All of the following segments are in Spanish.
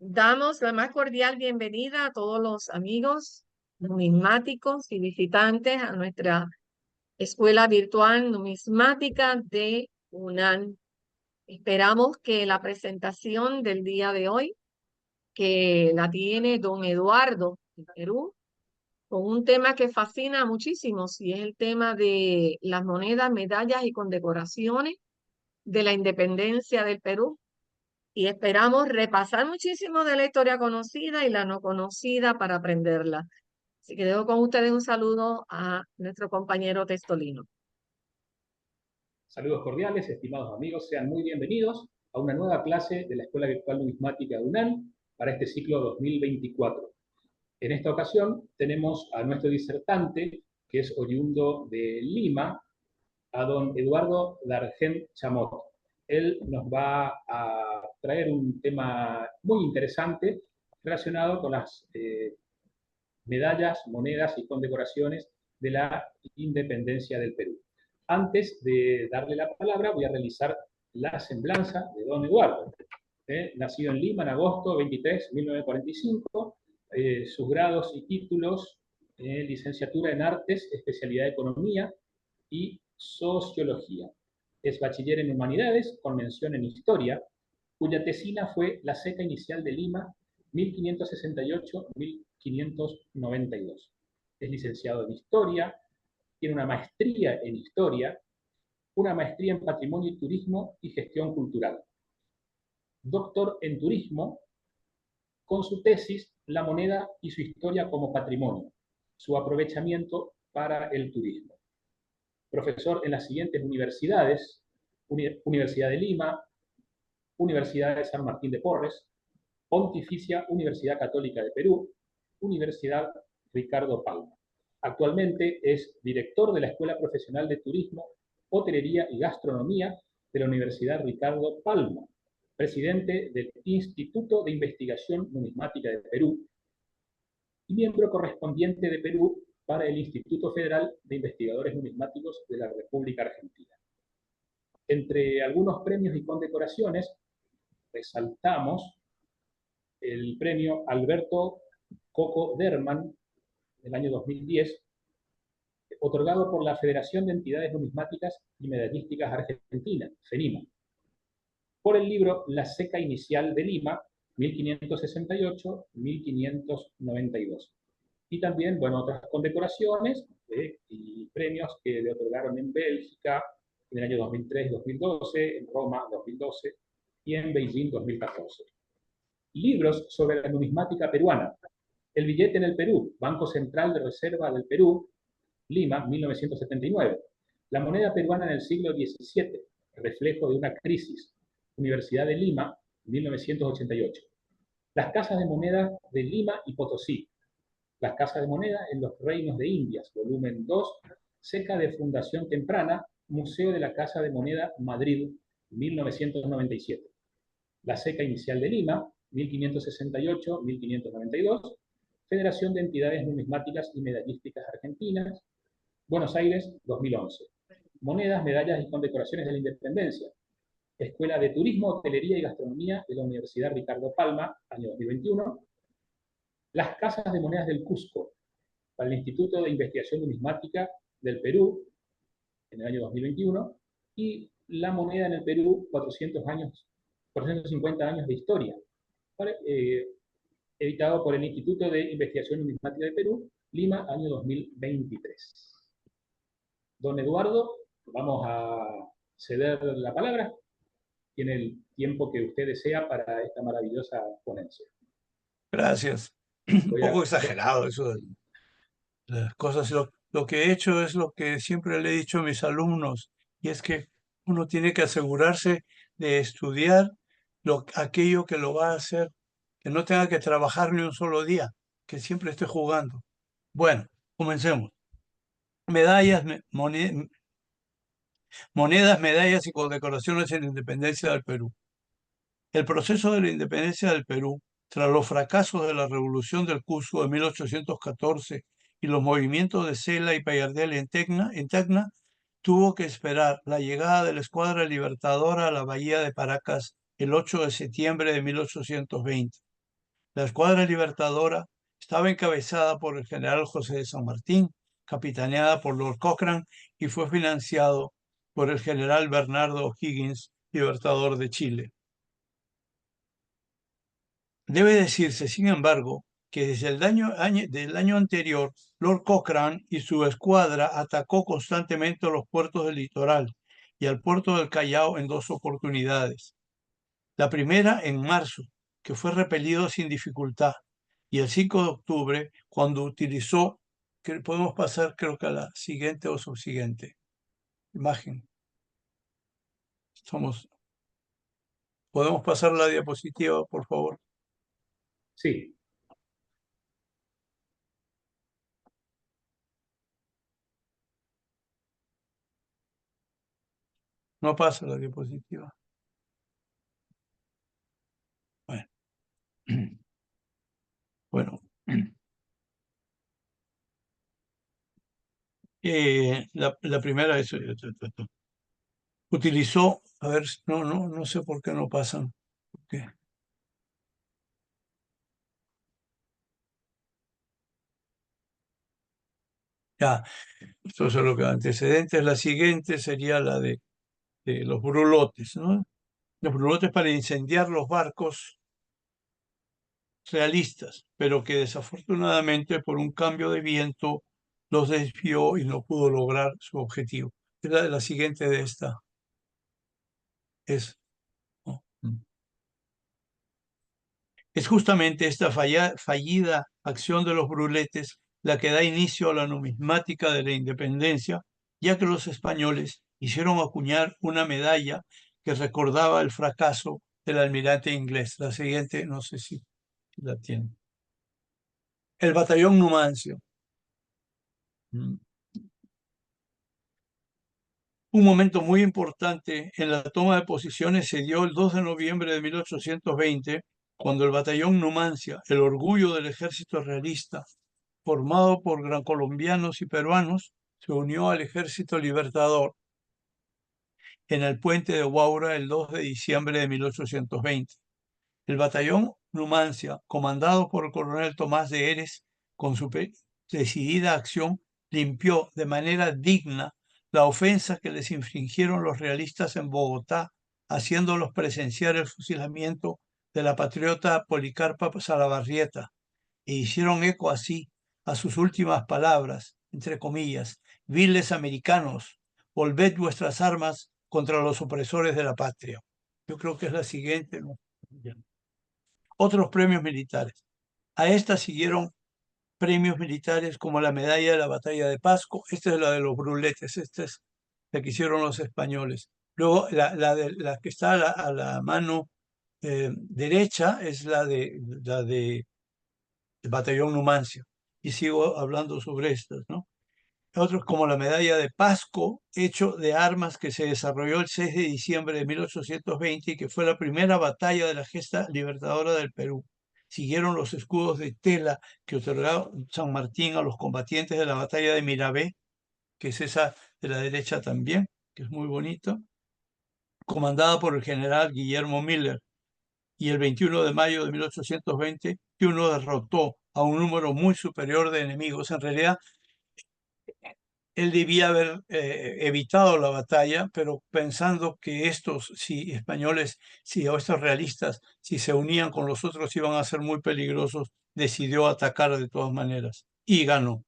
Damos la más cordial bienvenida a todos los amigos numismáticos y visitantes a nuestra escuela virtual numismática de UNAM. Esperamos que la presentación del día de hoy, que la tiene don Eduardo de Perú, con un tema que fascina muchísimo, y es el tema de las monedas, medallas y condecoraciones de la independencia del Perú. Y esperamos repasar muchísimo de la historia conocida y la no conocida para aprenderla. Así que dejo con ustedes un saludo a nuestro compañero Testolino. Saludos cordiales, estimados amigos, sean muy bienvenidos a una nueva clase de la Escuela Virtual Numismática de UNAM para este ciclo 2024. En esta ocasión tenemos a nuestro disertante, que es oriundo de Lima, a don Eduardo Dargent Chamot. Él nos va a traer un tema muy interesante relacionado con las medallas, monedas y condecoraciones de la independencia del Perú. Antes de darle la palabra, voy a realizar la semblanza de don Eduardo. Nacido en Lima en agosto 23 de 1945, sus grados y títulos: licenciatura en Artes, especialidad de Economía y Sociología. Es bachiller en Humanidades, con mención en Historia, cuya tesina fue La Seca Inicial de Lima, 1568-1592. Es licenciado en Historia, tiene una maestría en Historia, una maestría en Patrimonio y Turismo y Gestión Cultural. Doctor en Turismo, con su tesis La moneda y su historia como patrimonio, su aprovechamiento para el turismo. Profesor en las siguientes universidades: Universidad de Lima, Universidad de San Martín de Porres, Pontificia Universidad Católica de Perú, Universidad Ricardo Palma. Actualmente es director de la Escuela Profesional de Turismo, Hotelería y Gastronomía de la Universidad Ricardo Palma, presidente del Instituto de Investigación Numismática de Perú y miembro correspondiente de Perú para el Instituto Federal de Investigadores Numismáticos de la República Argentina. Entre algunos premios y condecoraciones, resaltamos el premio Alberto Coco Derman del año 2010, otorgado por la Federación de Entidades Numismáticas y Medallísticas Argentinas, FENIMA, por el libro La Seca Inicial de Lima, 1568-1592. Y también, bueno, otras condecoraciones y premios que le otorgaron en Bélgica en el año 2003 y 2012, en Roma 2012 y en Beijing 2014. Libros sobre la numismática peruana: El billete en el Perú, Banco Central de Reserva del Perú, Lima, 1979. La moneda peruana en el siglo XVII, reflejo de una crisis, Universidad de Lima, 1988. Las casas de moneda de Lima y Potosí. Las casas de moneda en los reinos de Indias, volumen 2, Seca de Fundación Temprana, Museo de la Casa de Moneda, Madrid, 1997. La Seca Inicial de Lima, 1568-1592, Federación de Entidades Numismáticas y Medallísticas Argentinas, Buenos Aires, 2011. Monedas, medallas y condecoraciones de la Independencia. Escuela de Turismo, Hotelería y Gastronomía de la Universidad Ricardo Palma, año 2021. Las Casas de Monedas del Cusco, para el Instituto de Investigación Numismática del Perú, en el año 2021. Y La moneda en el Perú, 450 años de historia, editado por el Instituto de Investigación Numismática de Perú, Lima, año 2023. Don Eduardo, vamos a ceder la palabra. Tiene el tiempo que usted desea para esta maravillosa ponencia. Gracias. Un poco exagerado eso de las cosas. Lo que he hecho es lo que siempre le he dicho a mis alumnos, y es que uno tiene que asegurarse de estudiar aquello que lo va a hacer, que no tenga que trabajar ni un solo día, que siempre esté jugando. Bueno, comencemos. Medallas, monedas, medallas y condecoraciones en la independencia del Perú. El proceso de la independencia del Perú, tras los fracasos de la Revolución del Cusco de 1814 y los movimientos de Cela y Pallardel en Tacna, tuvo que esperar la llegada de la Escuadra Libertadora a la bahía de Paracas el 8 de septiembre de 1820. La escuadra libertadora estaba encabezada por el general José de San Martín, capitaneada por Lord Cochrane, y fue financiado por el general Bernardo O'Higgins, libertador de Chile. Debe decirse, sin embargo, que desde el del año anterior, Lord Cochrane y su escuadra atacó constantemente los puertos del litoral y al puerto del Callao en 2 oportunidades. La primera en marzo, que fue repelido sin dificultad, y el 5 de octubre, cuando utilizó, que podemos pasar creo que a la siguiente o subsiguiente imagen. ¿Podemos pasar la diapositiva, por favor? Sí. No pasa la diapositiva. Bueno. Bueno. La primera es, utilizó, a ver, no sé por qué no pasan. ¿Qué? Ya, entonces lo que antecedentes, la siguiente sería la de los brulotes, ¿no? Los brulotes para incendiar los barcos realistas, pero que desafortunadamente por un cambio de viento los desvió y no pudo lograr su objetivo. La siguiente de esta es... ¿no? Es justamente esta fallida acción de los bruletes la que da inicio a la numismática de la independencia, ya que los españoles hicieron acuñar una medalla que recordaba el fracaso del almirante inglés. La siguiente, no sé si la tienen. El batallón Numancio. Un momento muy importante en la toma de posiciones se dio el 2 de noviembre de 1820, cuando el batallón Numancia, el orgullo del ejército realista, formado por gran colombianos y peruanos, se unió al ejército libertador en el puente de Huaura el 2 de diciembre de 1820. El batallón Numancia, comandado por el coronel Tomás de Eres, con su decidida acción, limpió de manera digna la ofensa que les infligieron los realistas en Bogotá, haciéndolos presenciar el fusilamiento de la patriota Policarpa Salabarrieta, e hicieron eco así a sus últimas palabras, entre comillas: viles americanos, volved vuestras armas contra los opresores de la patria. Yo creo que es la siguiente, ¿no? Otros premios militares. A esta siguieron premios militares como la medalla de la batalla de Pasco. Esta es la de los bruletes, esta es la que hicieron los españoles. Luego la que está a la mano derecha es la de el batallón Numancia. Y sigo hablando sobre estas, ¿no? Otros como la medalla de Pasco, hecho de armas, que se desarrolló el 6 de diciembre de 1820 y que fue la primera batalla de la gesta libertadora del Perú. Siguieron los escudos de tela que otorgó San Martín a los combatientes de la batalla de Mirabé, que es esa de la derecha también, que es muy bonita, comandada por el general Guillermo Miller. Y el 21 de mayo de 1820, uno derrotó a un número muy superior de enemigos. En realidad, él debía haber evitado la batalla, pero pensando que estos, si españoles, o estos realistas, si se unían con los otros, iban a ser muy peligrosos, decidió atacar de todas maneras y ganó.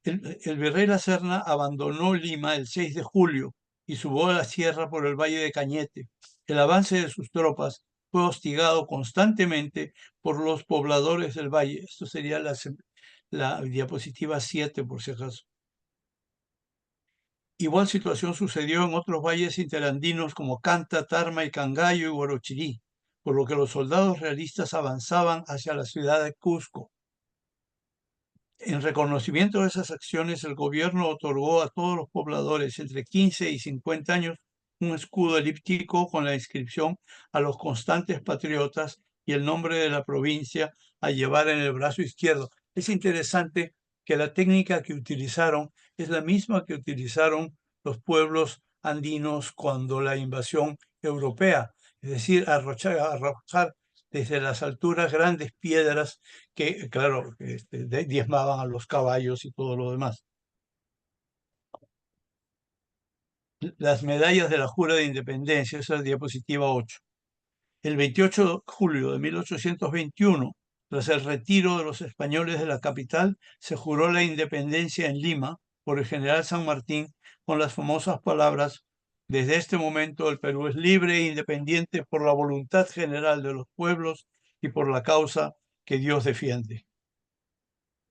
El virrey La Serna abandonó Lima el 6 de julio y subió a la sierra por el valle de Cañete. El avance de sus tropas fue hostigado constantemente por los pobladores del valle. Esto sería la diapositiva 7, por si acaso. Igual situación sucedió en otros valles interandinos como Canta, Tarma y Cangallo y Huarochirí, por lo que los soldados realistas avanzaban hacia la ciudad de Cusco. En reconocimiento de esas acciones, el gobierno otorgó a todos los pobladores entre 15 y 50 años un escudo elíptico con la inscripción "a los constantes patriotas" y el nombre de la provincia a llevar en el brazo izquierdo. Es interesante que la técnica que utilizaron es la misma que utilizaron los pueblos andinos cuando la invasión europea, es decir, arrojar desde las alturas grandes piedras que, claro, diezmaban a los caballos y todo lo demás. Las medallas de la Jura de Independencia, esa es la diapositiva 8. El 28 de julio de 1821, tras el retiro de los españoles de la capital, se juró la independencia en Lima por el general San Martín con las famosas palabras: desde este momento el Perú es libre e independiente por la voluntad general de los pueblos y por la causa que Dios defiende.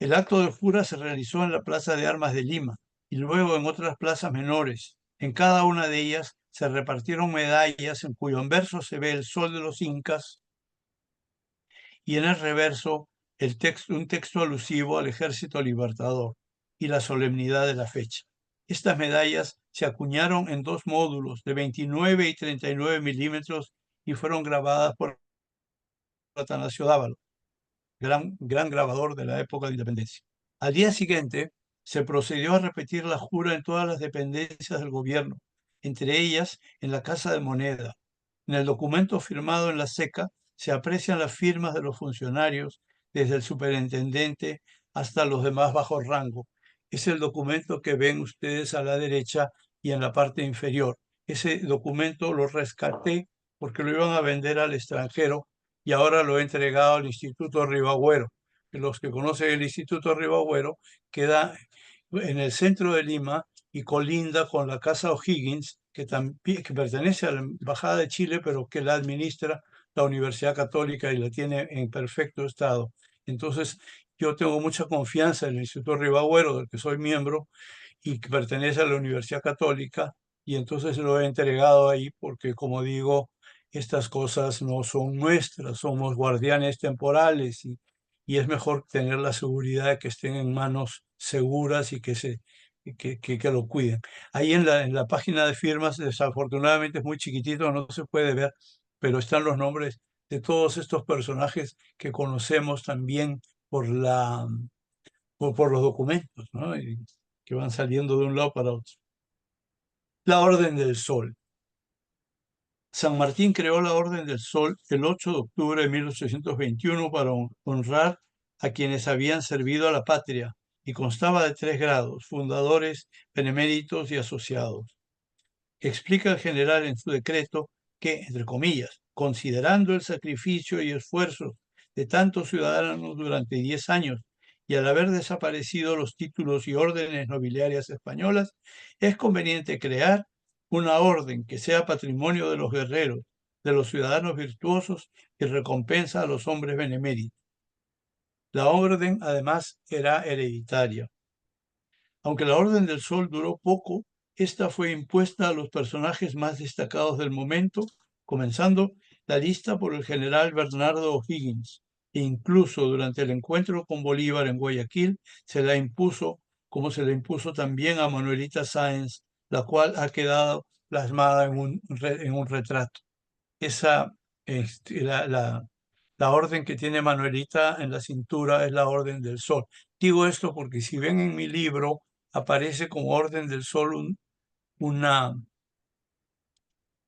El acto de jura se realizó en la Plaza de Armas de Lima y luego en otras plazas menores. En cada una de ellas se repartieron medallas en cuyo anverso se ve el sol de los incas y en el reverso un texto alusivo al Ejército Libertador y la solemnidad de la fecha. Estas medallas se acuñaron en dos módulos de 29 y 39 milímetros y fueron grabadas por Atanasio Dávalo, gran grabador de la época de independencia. Al día siguiente se procedió a repetir la jura en todas las dependencias del gobierno, entre ellas en la Casa de Moneda. En el documento firmado en la SECA se aprecian las firmas de los funcionarios, desde el superintendente hasta los de más bajo rango. Es el documento que ven ustedes a la derecha y en la parte inferior. Ese documento lo rescaté porque lo iban a vender al extranjero y ahora lo he entregado al Instituto Ribagüero. Los que conocen el Instituto Ribagüero queda en el centro de Lima y colinda con la Casa O'Higgins, que pertenece a la Embajada de Chile, pero que la administra la Universidad Católica y la tiene en perfecto estado. Entonces, yo tengo mucha confianza en el Instituto Ribagüero, del que soy miembro, y que pertenece a la Universidad Católica, y entonces lo he entregado ahí porque, como digo, estas cosas no son nuestras, somos guardianes temporales y es mejor tener la seguridad de que estén en manos seguras y que lo cuiden. Ahí en la página de firmas, desafortunadamente es muy chiquitito, no se puede ver, pero están los nombres de todos estos personajes que conocemos también por los documentos, ¿no? Y que van saliendo de un lado para otro. La Orden del Sol. San Martín creó la Orden del Sol el 8 de octubre de 1821 para honrar a quienes habían servido a la patria y constaba de 3 grados: fundadores, beneméritos y asociados. Explica el general en su decreto que, entre comillas, considerando el sacrificio y esfuerzo de tantos ciudadanos durante 10 años y al haber desaparecido los títulos y órdenes nobiliarias españolas, es conveniente crear una orden que sea patrimonio de los guerreros, de los ciudadanos virtuosos y recompensa a los hombres beneméritos. La orden, además, era hereditaria. Aunque la Orden del Sol duró poco, esta fue impuesta a los personajes más destacados del momento, comenzando la lista por el general Bernardo O'Higgins, e incluso durante el encuentro con Bolívar en Guayaquil se la impuso, como se la impuso también a Manuelita Sáenz, la cual ha quedado plasmada en un retrato. La orden que tiene Manuelita en la cintura es la Orden del Sol. Digo esto porque si ven en mi libro, aparece como Orden del Sol una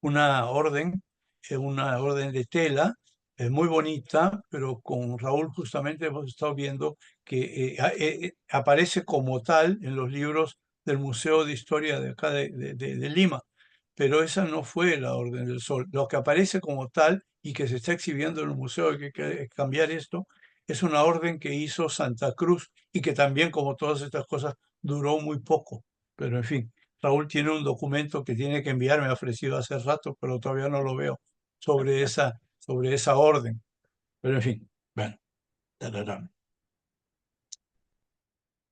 orden, una orden de tela, muy bonita, pero con Raúl justamente hemos estado viendo que aparece como tal en los libros del Museo de Historia de acá de Lima, pero esa no fue la Orden del Sol. Lo que aparece como tal y que se está exhibiendo en el museo, hay que cambiar esto, es una orden que hizo Santa Cruz y que también, como todas estas cosas, duró muy poco, pero en fin. Raúl tiene un documento que tiene que enviar, me ha ofrecido hace rato, pero todavía no lo veo, sobre esa orden. Pero en fin, bueno.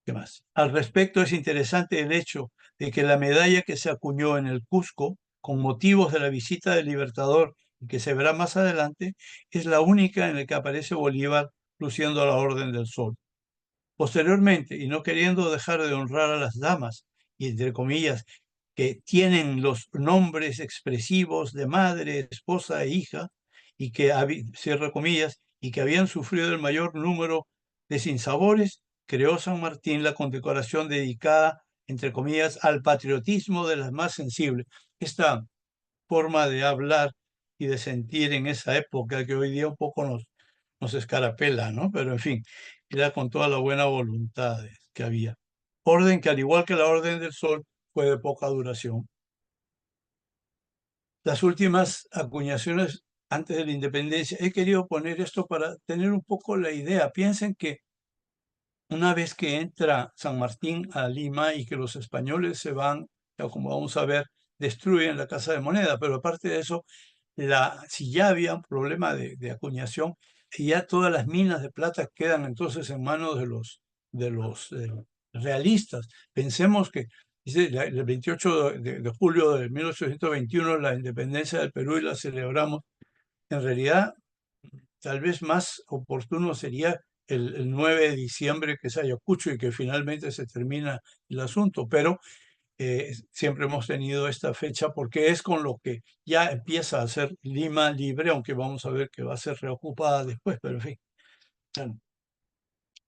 ¿Qué más? Al respecto, es interesante el hecho de que la medalla que se acuñó en el Cusco, con motivos de la visita del Libertador, y que se verá más adelante, es la única en la que aparece Bolívar luciendo la Orden del Sol. Posteriormente, y no queriendo dejar de honrar a las damas, y entre comillas, que tienen los nombres expresivos de madre, esposa e hija, y que, cierro comillas, y que habían sufrido el mayor número de sinsabores, creó San Martín la condecoración dedicada, entre comillas, al patriotismo de las más sensibles. Esta forma de hablar y de sentir en esa época que hoy día un poco nos escarapela, ¿no? Pero en fin, era con toda la buena voluntad que había. Orden que, al igual que la Orden del Sol, fue de poca duración. Las últimas acuñaciones antes de la independencia, he querido poner esto para tener un poco la idea. Piensen que una vez que entra San Martín a Lima y que los españoles se van, ya como vamos a ver, destruyen la Casa de Moneda, pero aparte de eso, si ya había un problema de acuñación, y ya todas las minas de plata quedan entonces en manos de los realistas. Pensemos que dice, el 28 de julio de 1821, la independencia del Perú, y la celebramos. En realidad, tal vez más oportuno sería el 9 de diciembre, que es Ayacucho, y que finalmente se termina el asunto, pero siempre hemos tenido esta fecha porque es con lo que ya empieza a ser Lima libre, aunque vamos a ver que va a ser reocupada después, pero en fin.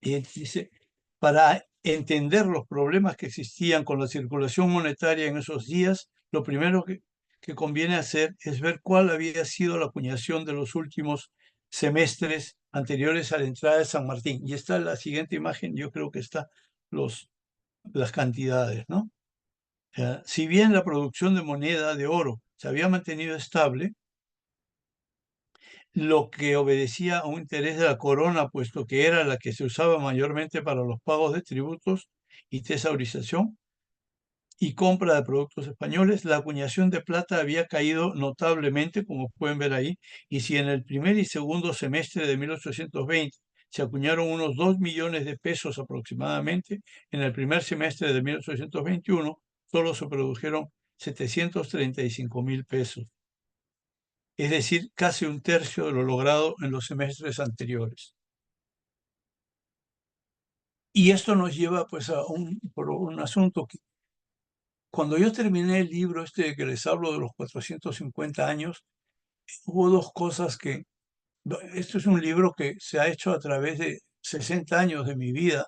Y dice, para entender los problemas que existían con la circulación monetaria en esos días, lo primero que conviene hacer es ver cuál había sido la acuñación de los últimos semestres anteriores a la entrada de San Martín. Y está la siguiente imagen, yo creo que está las cantidades, ¿no? Si bien la producción de moneda de oro se había mantenido estable, lo que obedecía a un interés de la corona, puesto que era la que se usaba mayormente para los pagos de tributos y tesaurización y compra de productos españoles, la acuñación de plata había caído notablemente, como pueden ver ahí, y si en el primer y segundo semestre de 1820 se acuñaron unos 2 millones de pesos aproximadamente, en el primer semestre de 1821 solo se produjeron 735,000 pesos, es decir, casi un tercio de lo logrado en los semestres anteriores. Y esto nos lleva pues a un asunto que cuando yo terminé el libro este que les hablo de los 450 años, hubo dos cosas que, esto es un libro que se ha hecho a través de 60 años de mi vida,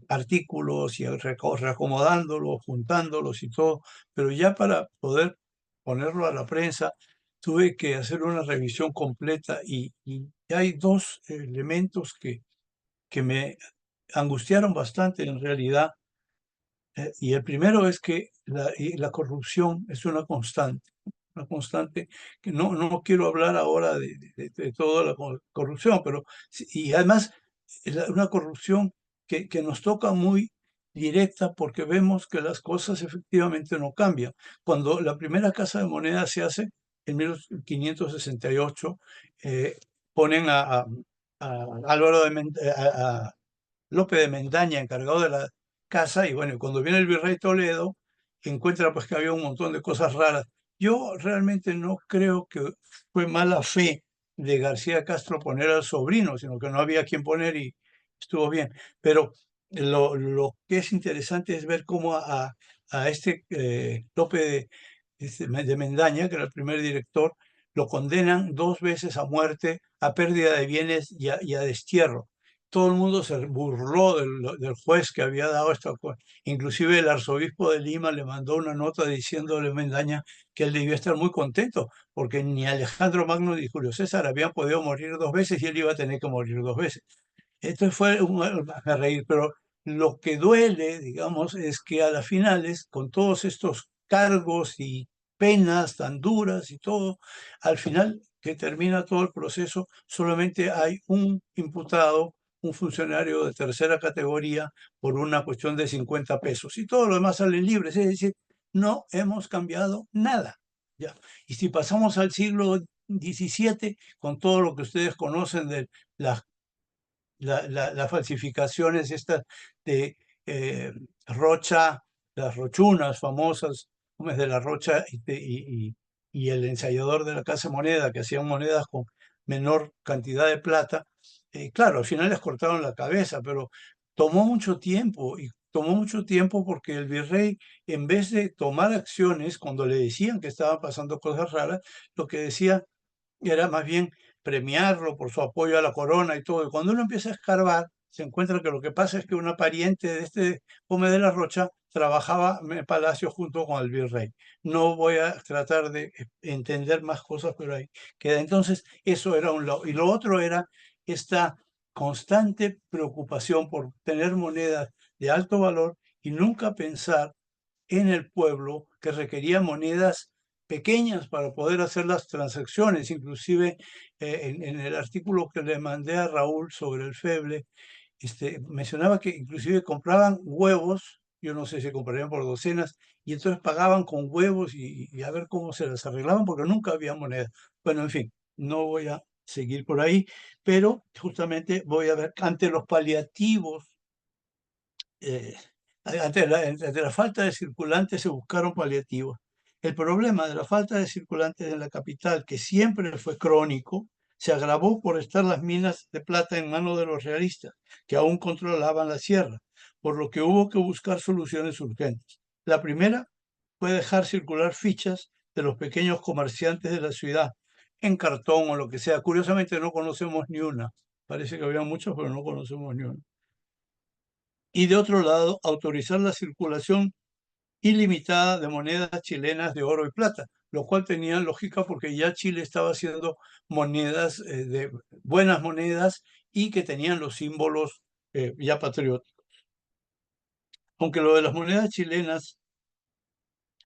artículos y reacomodándolos, juntándolos y todo, pero ya para poder ponerlo a la prensa tuve que hacer una revisión completa y hay dos elementos que me angustiaron bastante en realidad. Y el primero es que la corrupción es una constante que no quiero hablar ahora de toda la corrupción, pero y además una corrupción que nos toca muy directa porque vemos que las cosas efectivamente no cambian. Cuando la primera casa de moneda se hace en 1568, ponen a Álvaro a Lope de Mendaña encargado de la casa, y bueno, cuando viene el virrey Toledo, encuentra pues que había un montón de cosas raras. Yo realmente no creo que fue mala fe de García Castro poner al sobrino, sino que no había quien poner y estuvo bien. Pero lo que es interesante es ver cómo a este Lope de Mendaña, que era el primer director, lo condenan 2 veces a muerte, a pérdida de bienes y a destierro. Todo el mundo se burló del juez que había dado esta cosa. Inclusive el arzobispo de Lima le mandó una nota diciéndole a Mendaña que él debía estar muy contento, porque ni Alejandro Magno ni Julio César habían podido morir 2 veces y él iba a tener que morir 2 veces. Esto fue a reír, pero lo que duele, digamos, es que a las finales, con todos estos cargos y penas tan duras y todo, al final que termina todo el proceso, solamente hay un imputado, un funcionario de tercera categoría, por una cuestión de 50 pesos, y todo lo demás salen libres. Es decir, no hemos cambiado nada. ¿Ya? Y si pasamos al siglo XVII, con todo lo que ustedes conocen de las falsificaciones estas de Rocha, las Rochunas famosas, Gómez de la Rocha y el ensayador de la Casa Moneda, que hacían monedas con menor cantidad de plata. Claro, al final les cortaron la cabeza, pero tomó mucho tiempo, y tomó mucho tiempo porque el virrey, en vez de tomar acciones cuando le decían que estaban pasando cosas raras, lo que decía era más bien premiarlo por su apoyo a la corona y todo. Y cuando uno empieza a escarbar, se encuentra que lo que pasa es que una pariente de este Gómez de la Rocha trabajaba en Palacio junto con el virrey. No voy a tratar de entender más cosas, pero ahí queda. Entonces, eso era un lado. Y lo otro era esta constante preocupación por tener monedas de alto valor y nunca pensar en el pueblo que requería monedas pequeñas para poder hacer las transacciones. Inclusive en el artículo que le mandé a Raúl sobre el feble, mencionaba que inclusive compraban huevos, yo no sé si comprarían por docenas, y entonces pagaban con huevos y a ver cómo se las arreglaban porque nunca había moneda. Bueno, en fin, no voy a seguir por ahí, pero justamente voy a ver ante los paliativos, ante la falta de circulantes se buscaron paliativos. El problema de la falta de circulantes en la capital, que siempre fue crónico, se agravó por estar las minas de plata en manos de los realistas, que aún controlaban la sierra, por lo que hubo que buscar soluciones urgentes. La primera fue dejar circular fichas de los pequeños comerciantes de la ciudad, en cartón o lo que sea. Curiosamente no conocemos ni una. Parece que había muchos, pero no conocemos ni una. Y de otro lado, autorizar la circulación ilimitada de monedas chilenas de oro y plata, lo cual tenía lógica porque ya Chile estaba haciendo monedas de buenas monedas y que tenían los símbolos ya patrióticos. Aunque lo de las monedas chilenas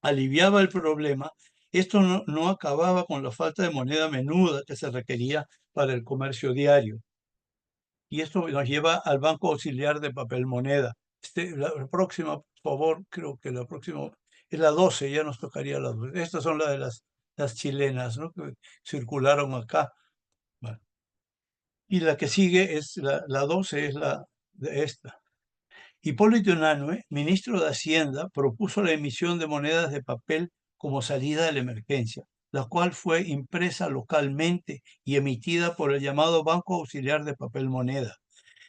aliviaba el problema, esto no acababa con la falta de moneda menuda que se requería para el comercio diario. Y esto nos lleva al Banco Auxiliar de Papel Moneda. La próxima, por favor, creo que la próxima es la 12, ya nos tocaría la 12. Estas son las de las chilenas, ¿no?, que circularon acá. Bueno. Y la que sigue es la 12, es la de esta. Hipólito Unanue, ministro de Hacienda, propuso la emisión de monedas de papel como salida de la emergencia, la cual fue impresa localmente y emitida por el llamado Banco Auxiliar de Papel Moneda.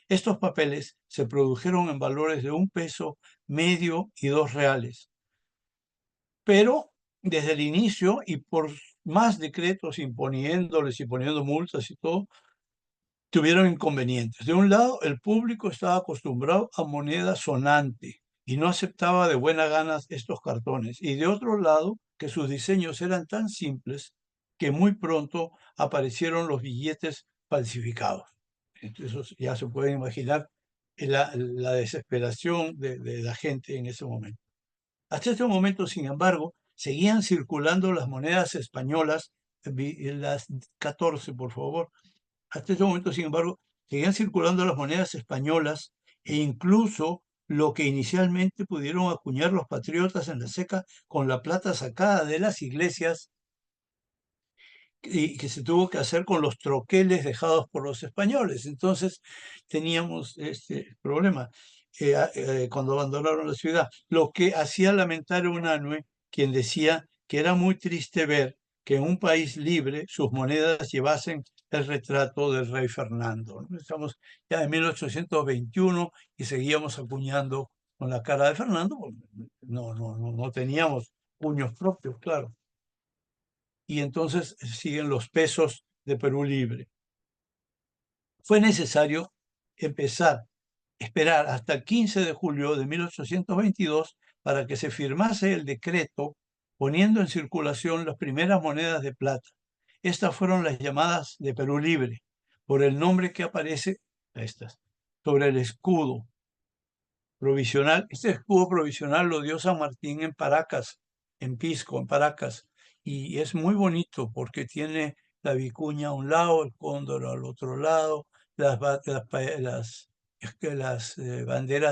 Estos papeles se produjeron en valores de 1 peso, medio y 2 reales. Pero desde el inicio y por más decretos imponiéndoles y poniendo multas y todo, tuvieron inconvenientes. De un lado, el público estaba acostumbrado a moneda sonante y no aceptaba de buena gana estos cartones. Y de otro lado, que sus diseños eran tan simples que muy pronto aparecieron los billetes falsificados. Entonces ya se puede imaginar la desesperación de la gente en ese momento. Hasta este momento, sin embargo, seguían circulando las monedas españolas, las 14, por favor. Hasta este momento, sin embargo, seguían circulando las monedas españolas e incluso lo que inicialmente pudieron acuñar los patriotas en la seca con la plata sacada de las iglesias y que se tuvo que hacer con los troqueles dejados por los españoles. Entonces teníamos este problema cuando abandonaron la ciudad, lo que hacía lamentar a Unanue, quien decía que era muy triste ver que en un país libre sus monedas llevasen el retrato del rey Fernando. Estamos ya en 1821 y seguíamos acuñando con la cara de Fernando, porque no teníamos puños propios, claro. Y entonces siguen los pesos de Perú Libre. Fue necesario esperar hasta el 15 de julio de 1822 para que se firmase el decreto poniendo en circulación las primeras monedas de plata. Estas fueron las llamadas de Perú Libre, por el nombre que aparece sobre el escudo provisional. Este escudo provisional lo dio San Martín en Paracas, en Pisco, en Paracas, y es muy bonito porque tiene la vicuña a un lado, el cóndor al otro lado, las banderas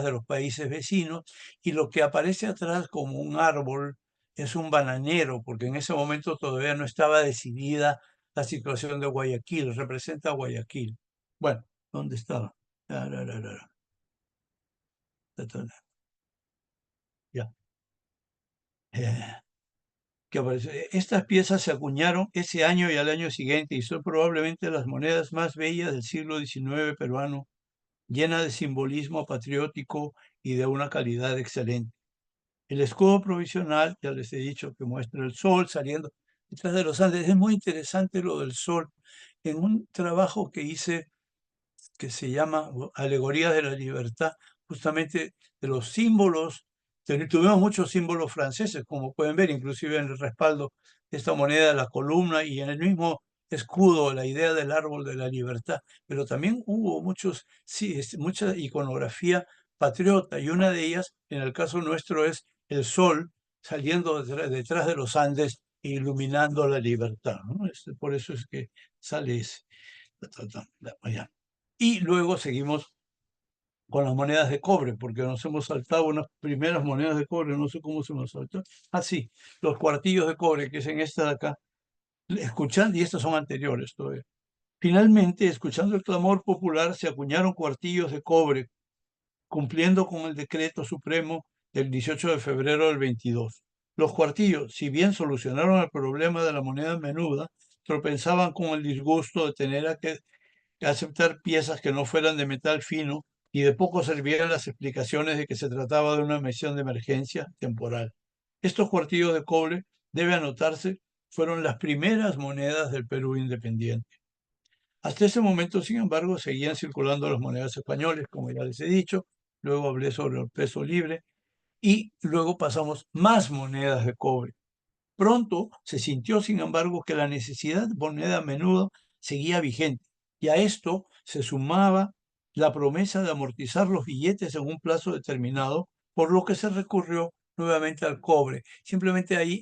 de los países vecinos, y lo que aparece atrás como un árbol es un bananero, porque en ese momento todavía no estaba decidida la situación de Guayaquil, representa a Guayaquil. Bueno, ¿dónde estaba? Ya. Que aparece. Estas piezas se acuñaron ese año y al año siguiente y son probablemente las monedas más bellas del siglo XIX peruano, llenas de simbolismo patriótico y de una calidad excelente. El escudo provisional, ya les he dicho, que muestra el sol saliendo detrás de los Andes. Es muy interesante lo del sol. En un trabajo que hice que se llama Alegorías de la Libertad, justamente de los símbolos. Tuvimos muchos símbolos franceses, como pueden ver, inclusive en el respaldo de esta moneda, la columna, y en el mismo escudo, la idea del árbol de la libertad. Pero también hubo mucha iconografía patriota, y una de ellas, en el caso nuestro, es el sol saliendo detrás de los Andes e iluminando la libertad, ¿no? Por eso es que sale ese. Y luego seguimos con las monedas de cobre, porque nos hemos saltado unas primeras monedas de cobre, no sé cómo se nos saltó. Ah, sí, los cuartillos de cobre, que es en esta de acá. Escuchando, y estos son anteriores todavía. Finalmente, escuchando el clamor popular, se acuñaron cuartillos de cobre, cumpliendo con el decreto supremo del 18 de febrero del 22. Los cuartillos, si bien solucionaron el problema de la moneda menuda, tropezaban con el disgusto de tener que aceptar piezas que no fueran de metal fino, y de poco servían las explicaciones de que se trataba de una emisión de emergencia temporal. Estos cuartillos de cobre, debe anotarse, fueron las primeras monedas del Perú independiente. Hasta ese momento, sin embargo, seguían circulando las monedas españolas, como ya les he dicho. Luego hablé sobre el peso libre y luego pasamos más monedas de cobre. Pronto se sintió, sin embargo, que la necesidad de moneda a menudo seguía vigente, y a esto se sumaba la promesa de amortizar los billetes en un plazo determinado, por lo que se recurrió nuevamente al cobre. Simplemente ahí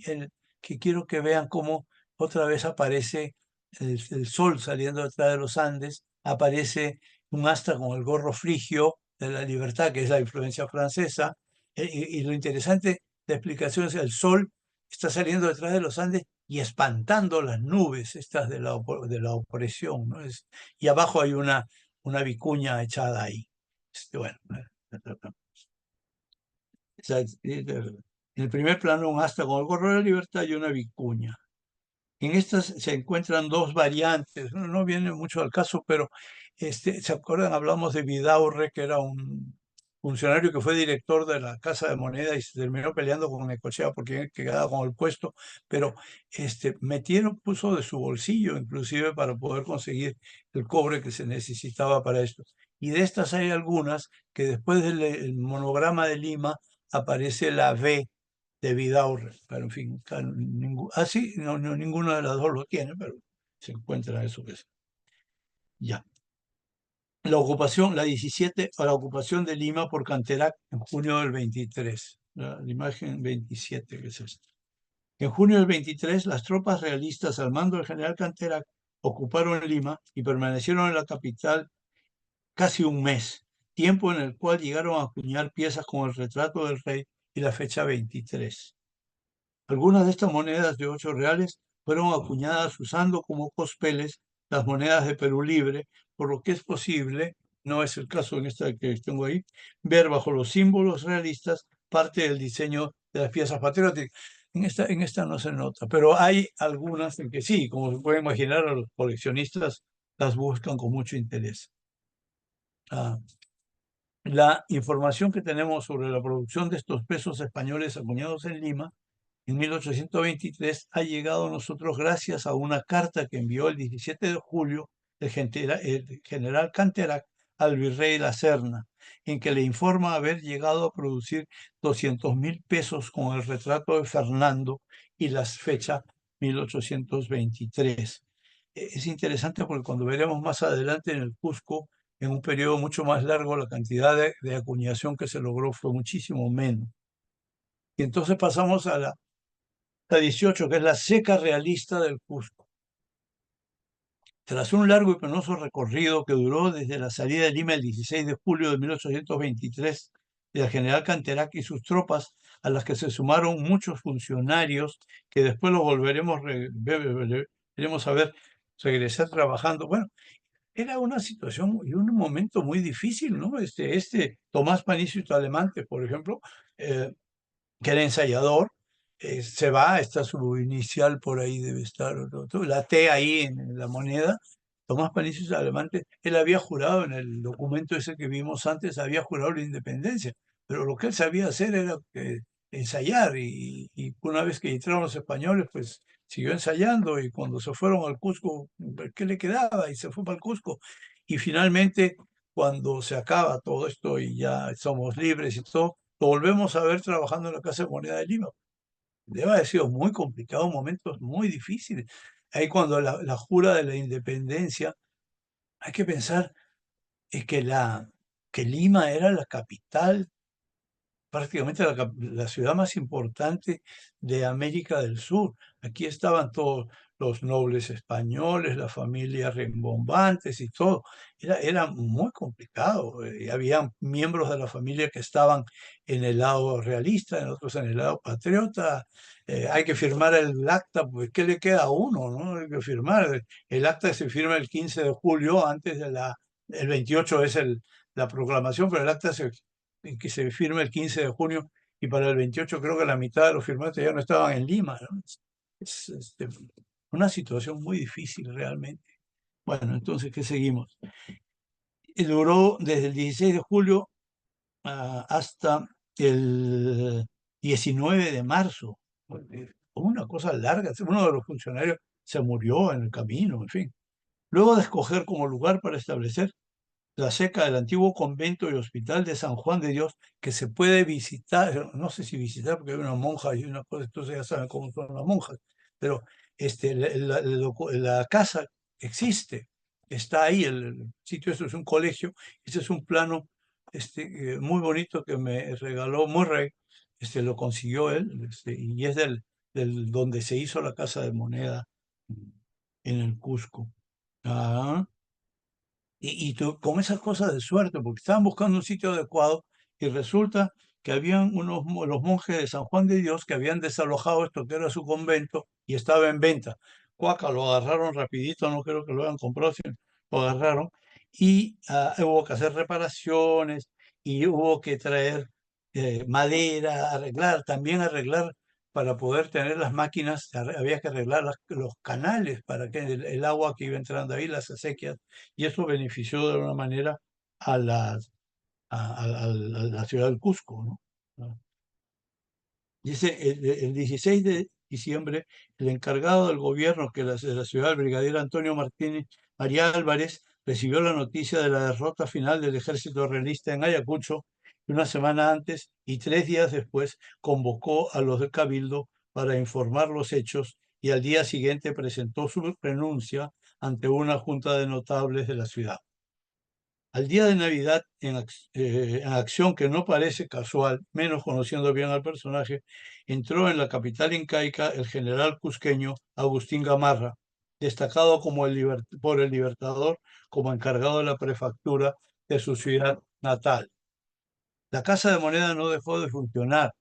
que quiero que vean cómo otra vez aparece el sol saliendo detrás de los Andes, aparece un asta con el gorro frigio de la libertad, que es la influencia francesa, y lo interesante de explicación es el sol está saliendo detrás de los Andes y espantando las nubes estas de la opresión, ¿no? Y abajo hay una vicuña echada ahí. Bueno, en el primer plano un asta con el gorro de la libertad y una vicuña. En estas se encuentran dos variantes, no viene mucho al caso, pero ¿se acuerdan? Hablamos de Vidaurre, que era un funcionario que fue director de la Casa de Moneda y se terminó peleando con Necochea porque quedaba con el puesto, pero puso de su bolsillo inclusive para poder conseguir el cobre que se necesitaba para esto. Y de estas hay algunas que después del monograma de Lima aparece la V de Vidaurre, pero en fin, sí, no, ninguna de las dos lo tiene, pero se encuentra eso que es. Ya. La ocupación, la 17, a la ocupación de Lima por Canterac en junio del 23. La imagen 27, que es esta. En junio del 23, las tropas realistas al mando del general Canterac ocuparon Lima y permanecieron en la capital casi un mes, tiempo en el cual llegaron a acuñar piezas con el retrato del rey y la fecha 23. Algunas de estas monedas de 8 reales fueron acuñadas usando como cospeles las monedas de Perú Libre, por lo que es posible, no es el caso en esta que tengo ahí, ver bajo los símbolos realistas parte del diseño de las piezas patrióticas. En esta no se nota, pero hay algunas en que sí, como se puede imaginar, a los coleccionistas las buscan con mucho interés. La información que tenemos sobre la producción de estos pesos españoles acuñados en Lima en 1823 ha llegado a nosotros gracias a una carta que envió el 17 de julio el general Canterac al virrey La Serna, en que le informa haber llegado a producir 200,000 pesos con el retrato de Fernando y la fecha 1823. Es interesante porque cuando veremos más adelante en el Cusco, en un periodo mucho más largo, la cantidad de acuñación que se logró fue muchísimo menos. Y entonces pasamos a la 18, que es la seca realista del Cusco. Tras un largo y penoso recorrido que duró desde la salida de Lima el 16 de julio de 1823 del general Canterac y sus tropas, a las que se sumaron muchos funcionarios que después lo veremos a ver regresar trabajando. Bueno, era una situación y un momento muy difícil, ¿no? Tomás Panicio Talemante, por ejemplo, que era ensayador, se va, está su inicial por ahí, debe estar, la T ahí en la moneda. Tomás Panicio Talemante, él había jurado en el documento ese que vimos antes, había jurado la independencia, pero lo que él sabía hacer era ensayar, y una vez que entraron los españoles, pues siguió ensayando, y cuando se fueron al Cusco, ¿qué le quedaba? Y se fue para el Cusco. Y finalmente, cuando se acaba todo esto y ya somos libres y todo, lo volvemos a ver trabajando en la Casa de Moneda de Lima. Debe haber sido muy complicado, momentos muy difíciles. Ahí cuando la jura de la independencia, hay que pensar que Lima era la capital, prácticamente la ciudad más importante de América del Sur. Aquí estaban todos los nobles españoles, las familias rimbombantes y todo. Era muy complicado. Había miembros de la familia que estaban en el lado realista, en otros en el lado patriota. Hay que firmar el acta, pues ¿qué le queda a uno, no? Hay que firmar. El acta se firma el 15 de julio, antes de el 28 es la proclamación, pero el acta que se firma el 15 de junio y para el 28 creo que la mitad de los firmantes ya no estaban en Lima, ¿no? Es una situación muy difícil realmente. Bueno, entonces, ¿qué seguimos? Y duró desde el 16 de julio hasta el 19 de marzo. Una cosa larga. Uno de los funcionarios se murió en el camino, en fin. Luego de escoger como lugar para establecer la seca del antiguo convento y hospital de San Juan de Dios, que se puede visitar, no sé si visitar porque hay una monja y una cosa, entonces ya saben cómo son las monjas, pero la casa existe, está ahí, el sitio, eso es un colegio, ese es un plano muy bonito que me regaló Murray, lo consiguió él, y es del donde se hizo la casa de moneda en el Cusco. Ah, y con esas cosas de suerte, porque estaban buscando un sitio adecuado y resulta que habían los monjes de San Juan de Dios que habían desalojado esto que era su convento y estaba en venta. Cuaca, lo agarraron rapidito, no creo que lo hayan comprado, sino lo agarraron y hubo que hacer reparaciones y hubo que traer madera, también arreglar para poder tener las máquinas, había que arreglar los canales para que el agua que iba entrando ahí, las acequias, y eso benefició de alguna manera a la ciudad del Cusco, ¿no? Dice, el 16 de diciembre, el encargado del gobierno de la ciudad, el brigadier Antonio Martínez María Álvarez, recibió la noticia de la derrota final del ejército realista en Ayacucho, y una semana antes y 3 días después convocó a los del Cabildo para informar los hechos y al día siguiente presentó su renuncia ante una junta de notables de la ciudad. Al día de Navidad, en acción que no parece casual, menos conociendo bien al personaje, entró en la capital incaica el general cusqueño Agustín Gamarra, destacado por el Libertador como encargado de la prefectura de su ciudad natal. La Casa de Moneda no dejó de funcionar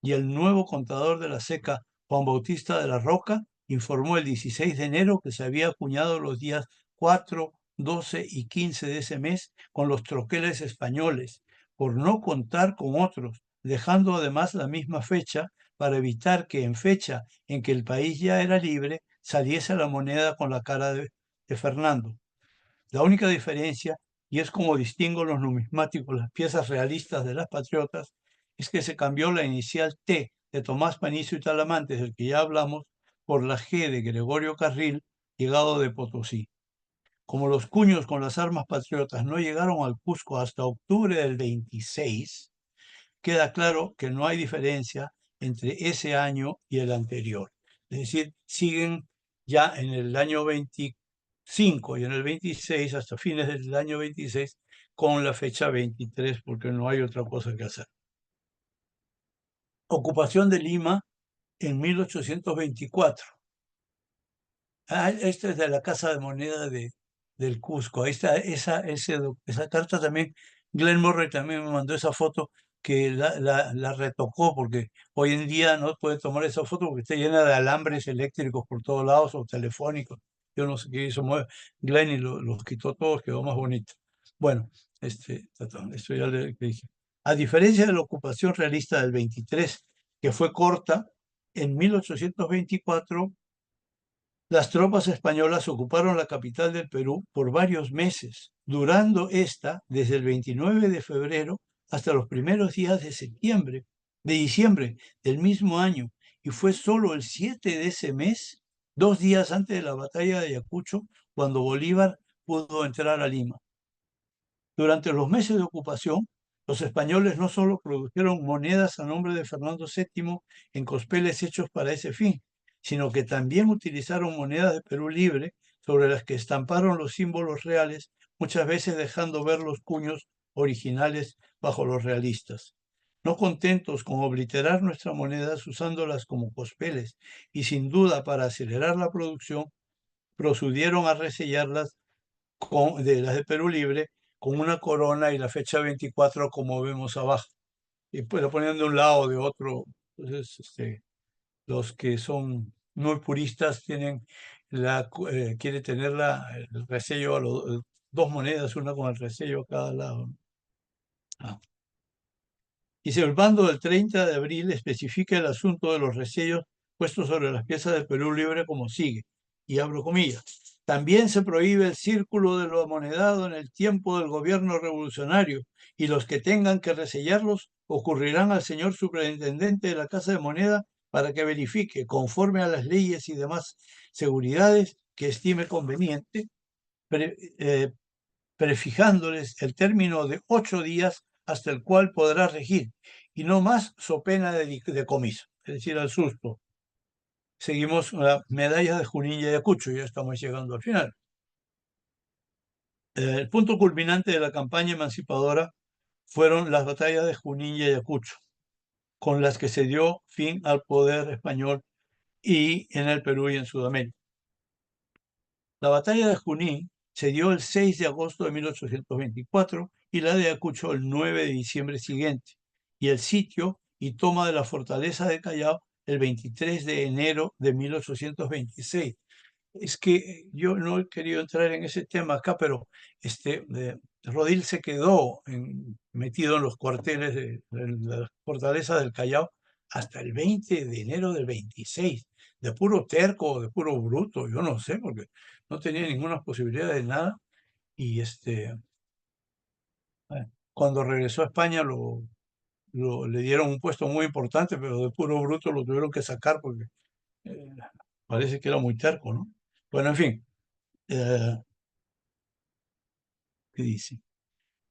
y el nuevo contador de la seca, Juan Bautista de la Roca, informó el 16 de enero que se había acuñado los días 4, 12 y 15 de ese mes con los troqueles españoles, por no contar con otros, dejando además la misma fecha para evitar que en fecha en que el país ya era libre saliese la moneda con la cara de Fernando. La única diferencia, y es como distingo los numismáticos las piezas realistas de las patriotas, es que se cambió la inicial T de Tomás Panizo y Talamantes, del que ya hablamos, por la G de Gregorio Carril, llegado de Potosí. Como los cuños con las armas patriotas no llegaron al Cusco hasta octubre del 26, queda claro que no hay diferencia entre ese año y el anterior. Es decir, siguen ya en el año 25 y en el 26, hasta fines del año 26, con la fecha 23, porque no hay otra cosa que hacer. Ocupación de Lima en 1824. Esta es de la Casa de Moneda del Cusco. Ahí está esa carta también. Glenn Murray también me mandó esa foto que la retocó porque hoy en día no puede tomar esa foto porque está llena de alambres eléctricos por todos lados o telefónicos. Yo no sé qué hizo Glenn y los quitó todos, quedó más bonito. Bueno, esto ya le dije. A diferencia de la ocupación realista del 23, que fue corta, en 1824 las tropas españolas ocuparon la capital del Perú por varios meses, durando esta desde el 29 de febrero hasta los primeros días de diciembre del mismo año, y fue solo el 7 de ese mes, 2 días antes de la batalla de Ayacucho, cuando Bolívar pudo entrar a Lima. Durante los meses de ocupación, los españoles no solo produjeron monedas a nombre de Fernando VII en cospeles hechos para ese fin, sino que también utilizaron monedas de Perú Libre sobre las que estamparon los símbolos reales, muchas veces dejando ver los cuños originales bajo los realistas. No contentos con obliterar nuestras monedas usándolas como cospeles y sin duda para acelerar la producción, procedieron a resellarlas de las de Perú Libre con una corona y la fecha 24 como vemos abajo. Y pues lo ponen de un lado o de otro. Entonces, los que son muy puristas quiere tener el resello a los dos monedas, una con el resello a cada lado. Dice, el bando del 30 de abril especifica el asunto de los resellos puestos sobre las piezas de Perú Libre como sigue, y abro comillas. También se prohíbe el círculo de lo amonedado en el tiempo del gobierno revolucionario, y los que tengan que resellarlos ocurrirán al señor superintendente de la Casa de Moneda para que verifique, conforme a las leyes y demás seguridades que estime conveniente, prefijándoles el término de 8 días hasta el cual podrá regir, y no más so pena de decomiso, es decir, al susto. Seguimos la medalla de Junín y Ayacucho, ya estamos llegando al final. El punto culminante de la campaña emancipadora fueron las batallas de Junín y Ayacucho, con las que se dio fin al poder español y en el Perú y en Sudamérica. La batalla de Junín se dio el 6 de agosto de 1824 y la de Ayacucho el 9 de diciembre siguiente, y el sitio y toma de la fortaleza de Callao el 23 de enero de 1826. Es que yo no he querido entrar en ese tema acá, pero Rodil se quedó metido en los cuarteles de la fortaleza del Callao hasta el 20 de enero del 26, de puro terco, de puro bruto, yo no sé, porque no tenía ninguna posibilidad de nada. Y cuando regresó a España le dieron un puesto muy importante, pero de puro bruto lo tuvieron que sacar porque eh, parece que era muy terco, ¿no? Bueno, en fin. ¿Qué dice?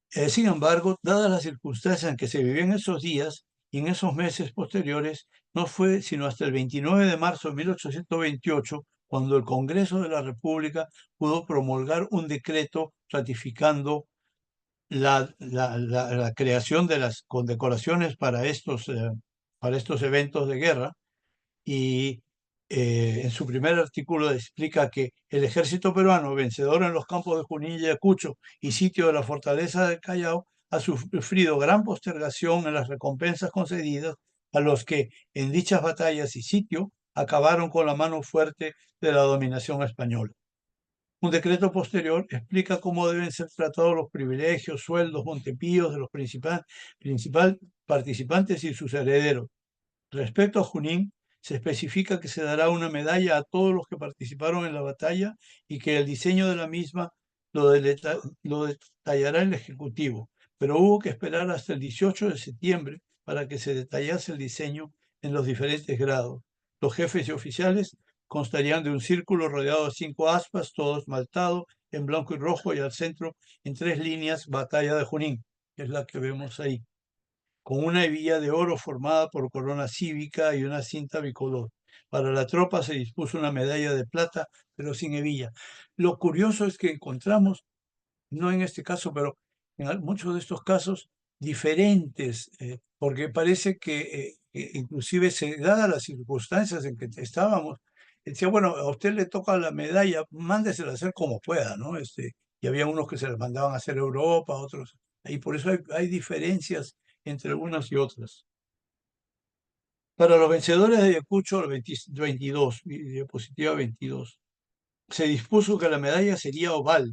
Sin embargo, dadas las circunstancias en que se vivió en esos días y en esos meses posteriores, no fue sino hasta el 29 de marzo de 1828 cuando el Congreso de la República pudo promulgar un decreto ratificando la creación de las condecoraciones para estos eventos de guerra, y en su primer artículo explica que el ejército peruano, vencedor en los campos de Junín y Ayacucho y sitio de la fortaleza del Callao, ha sufrido gran postergación en las recompensas concedidas a los que en dichas batallas y sitio acabaron con la mano fuerte de la dominación española. Un decreto posterior explica cómo deben ser tratados los privilegios, sueldos, montepíos de los principales participantes y sus herederos. Respecto a Junín, se especifica que se dará una medalla a todos los que participaron en la batalla y que el diseño de la misma lo detallará el Ejecutivo, pero hubo que esperar hasta el 18 de septiembre para que se detallase el diseño en los diferentes grados. Los jefes y oficiales constarían de un círculo rodeado de 5 aspas, todo esmaltado en blanco y rojo, y al centro, en 3 líneas, Batalla de Junín, que es la que vemos ahí, con una hebilla de oro formada por corona cívica y una cinta bicolor. Para la tropa se dispuso una medalla de plata, pero sin hebilla. Lo curioso es que encontramos, no en este caso, pero en muchos de estos casos, diferentes, porque parece que inclusive dadas las circunstancias en que estábamos, decía, bueno, a usted le toca la medalla, mándesela a hacer como pueda, ¿no? Y había unos que se las mandaban a hacer a Europa, otros, y por eso hay diferencias entre unas y otras. Para los vencedores de Ayacucho, el 22, diapositiva 22, se dispuso que la medalla sería oval,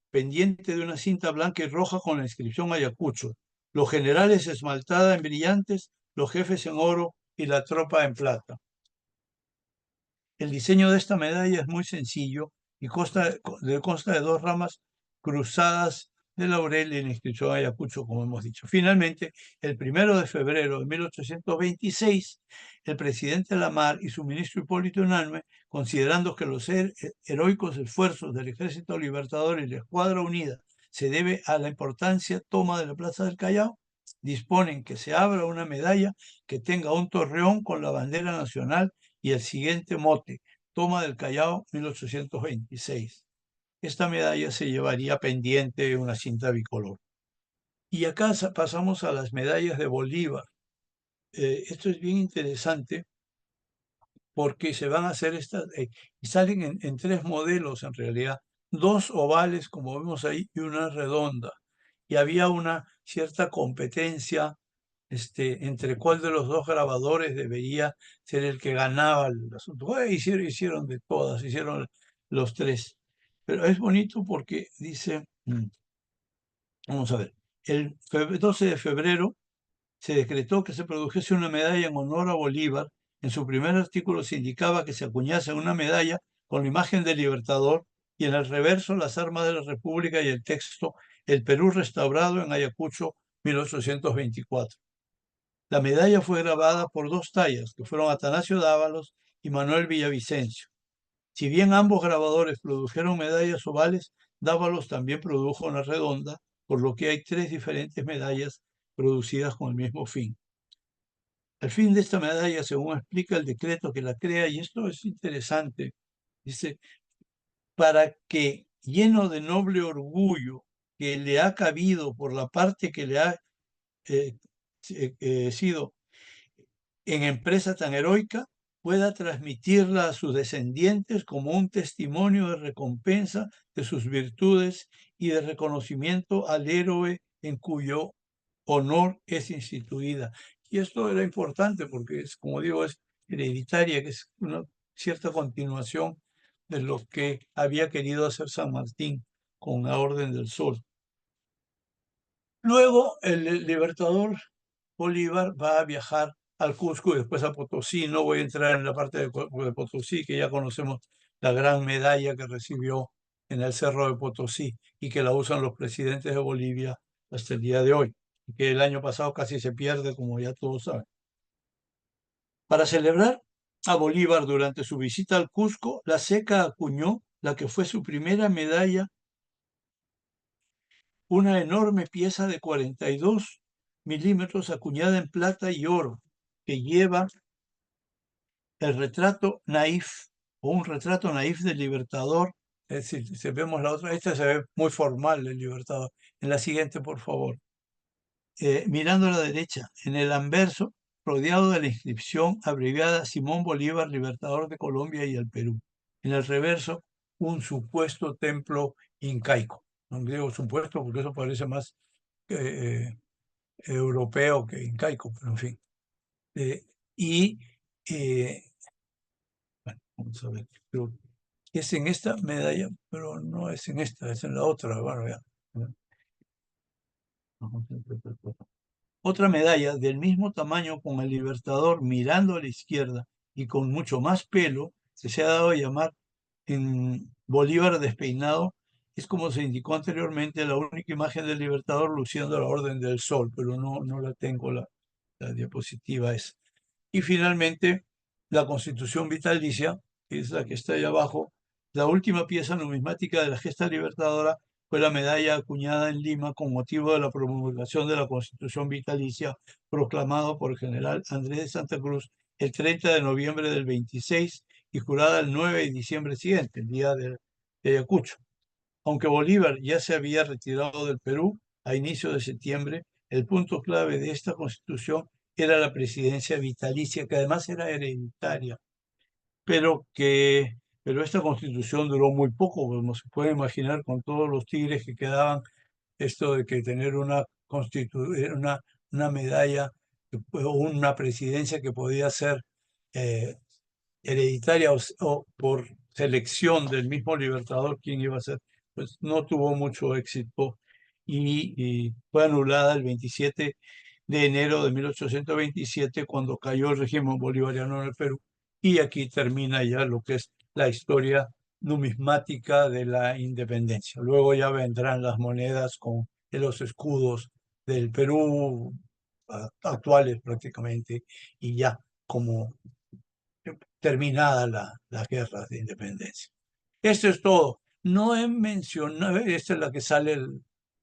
pendiente de una cinta blanca y roja con la inscripción Ayacucho, los generales esmaltada en brillantes, los jefes en oro y la tropa en plata. El diseño de esta medalla es muy sencillo y consta de 2 ramas cruzadas de laurel y la inscripción Ayacucho, como hemos dicho. Finalmente, el 1 de febrero de 1826, el presidente Lamar y su ministro Hipólito Unanue, considerando que los heroicos esfuerzos del Ejército Libertador y la Escuadra Unida se debe a la importancia toma de la Plaza del Callao. Disponen que se abra una medalla que tenga un torreón con la bandera nacional y el siguiente mote, toma del Callao 1826. Esta medalla se llevaría pendiente una cinta bicolor. Y acá pasamos a las medallas de Bolívar. Esto es bien interesante porque se van a hacer estas, y salen en tres modelos en realidad, dos ovales como vemos ahí y una redonda. Y había una cierta competencia entre cuál de los dos grabadores debería ser el que ganaba el asunto. Hicieron de todas, hicieron los tres. Pero es bonito porque dice, vamos a ver, el 12 de febrero se decretó que se produjese una medalla en honor a Bolívar. En su primer artículo se indicaba que se acuñase una medalla con la imagen del Libertador y en el reverso las armas de la República y el texto El Perú restaurado en Ayacucho 1824. La medalla fue grabada por dos tallas, que fueron Atanasio Dávalos y Manuel Villavicencio. Si bien ambos grabadores produjeron medallas ovales, Dávalos también produjo una redonda, por lo que hay tres diferentes medallas producidas con el mismo fin. El fin de esta medalla, según explica el decreto que la crea, y esto es interesante, dice, para que, lleno de noble orgullo que le ha cabido por la parte que le ha sido en empresa tan heroica, pueda transmitirla a sus descendientes como un testimonio de recompensa de sus virtudes y de reconocimiento al héroe en cuyo honor es instituida. Y esto era importante porque, como digo, es hereditaria, que es una cierta continuación de lo que había querido hacer San Martín con la Orden del Sol. Luego, el libertador Bolívar va a viajar al Cusco y después a Potosí. No voy a entrar en la parte de Potosí, que ya conocemos la gran medalla que recibió en el Cerro de Potosí y que la usan los presidentes de Bolivia hasta el día de hoy, y que el año pasado casi se pierde, como ya todos saben. Para celebrar a Bolívar durante su visita al Cusco, la SECA acuñó la que fue su primera medalla, una enorme pieza de 42 milímetros acuñada en plata y oro, que lleva el retrato naif o un retrato naif del Libertador. Es decir, si vemos la otra, esta se ve muy formal el Libertador. En la siguiente, por favor. Mirando a la derecha, en el anverso, rodeado de la inscripción abreviada Simón Bolívar, Libertador de Colombia y el Perú. En el reverso, un supuesto templo incaico. No digo supuesto porque eso parece más europeo que incaico, pero en fin. Bueno, vamos a ver, creo que es en esta medalla, pero no es en esta, es en la otra. Bueno, ya. Otra medalla del mismo tamaño con el Libertador mirando a la izquierda y con mucho más pelo, que se ha dado a llamar en Bolívar despeinado, es como se indicó anteriormente la única imagen del Libertador luciendo la Orden del Sol, pero no la tengo, la diapositiva es. Y finalmente, la Constitución Vitalicia, que es la que está ahí abajo, la última pieza numismática de la gesta libertadora fue la medalla acuñada en Lima con motivo de la promulgación de la Constitución Vitalicia, proclamado por el general Andrés de Santa Cruz el 30 de noviembre del 26 y jurada el 9 de diciembre siguiente, el día de Ayacucho. Aunque Bolívar ya se había retirado del Perú a inicio de septiembre, el punto clave de esta constitución era la presidencia vitalicia, que además era hereditaria, pero esta constitución duró muy poco, como se puede imaginar con todos los tigres que quedaban, esto de que tener una medalla o una presidencia que podía ser hereditaria o por selección del mismo Libertador quién iba a ser, pues no tuvo mucho éxito y fue anulada el 27 de enero de 1827 cuando cayó el régimen bolivariano en el Perú. Y aquí termina ya lo que es la historia numismática de la independencia. Luego ya vendrán las monedas con los escudos del Perú actuales prácticamente y ya como terminada la guerra de independencia. Esto es todo. No he mencionado, esta es la que sale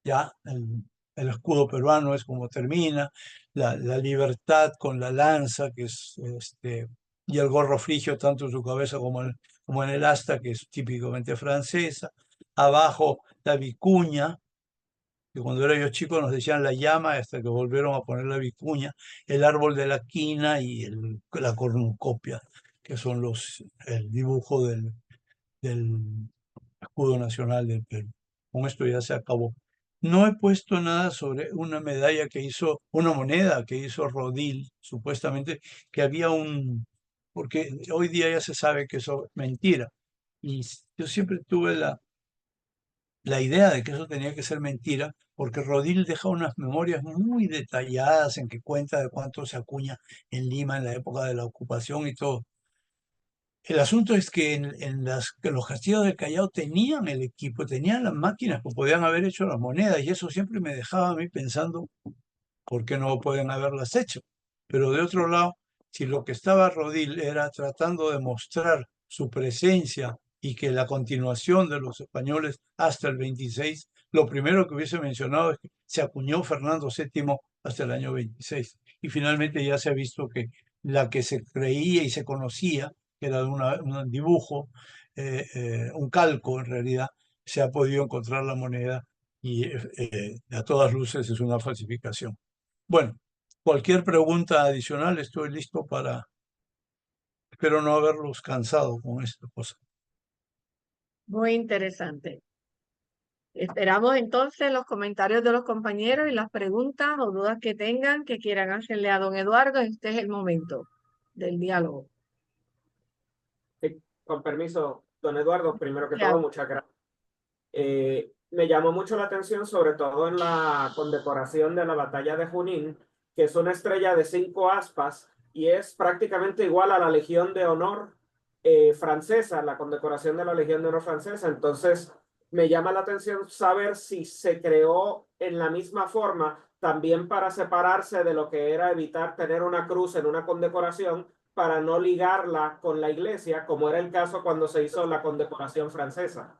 ya el escudo peruano es como termina, la libertad con la lanza, que es y el gorro frigio, tanto en su cabeza como en el asta, que es típicamente francesa. Abajo la vicuña, que cuando era yo chico nos decían la llama, hasta que volvieron a poner la vicuña, el árbol de la quina y la cornucopia, que son el dibujo del escudo nacional del Perú. Con esto ya se acabó. No he puesto nada sobre una medalla que hizo, una moneda que hizo Rodil, supuestamente, que había porque hoy día ya se sabe que eso es mentira. Y yo siempre tuve la idea de que eso tenía que ser mentira, porque Rodil deja unas memorias muy detalladas en que cuenta de cuánto se acuña en Lima en la época de la ocupación y todo. El asunto es que que los castillos del Callao tenían el equipo, tenían las máquinas que podían haber hecho las monedas, y eso siempre me dejaba a mí pensando por qué no pueden haberlas hecho. Pero de otro lado, si lo que estaba Rodil era tratando de mostrar su presencia y que la continuación de los españoles hasta el 26, lo primero que hubiese mencionado es que se acuñó Fernando VII hasta el año 26. Y finalmente ya se ha visto que la que se creía y se conocía, que era de un dibujo, un calco en realidad, se ha podido encontrar la moneda y a todas luces es una falsificación. Bueno, cualquier pregunta adicional, estoy listo espero no haberlos cansado con esta cosa. Muy interesante. Esperamos entonces los comentarios de los compañeros y las preguntas o dudas que tengan que quieran hacerle a don Eduardo. Este es el momento del diálogo. Sí, con permiso, don Eduardo, primero que Claro. todo, muchas gracias. Me llamó mucho la atención, sobre todo en la condecoración de la batalla de Junín, que es una estrella de 5 aspas y es prácticamente igual a la Legión de Honor francesa, la condecoración de la Legión de Honor francesa. Entonces, me llama la atención saber si se creó en la misma forma también para separarse de lo que era evitar tener una cruz en una condecoración para no ligarla con la iglesia, como era el caso cuando se hizo la condecoración francesa.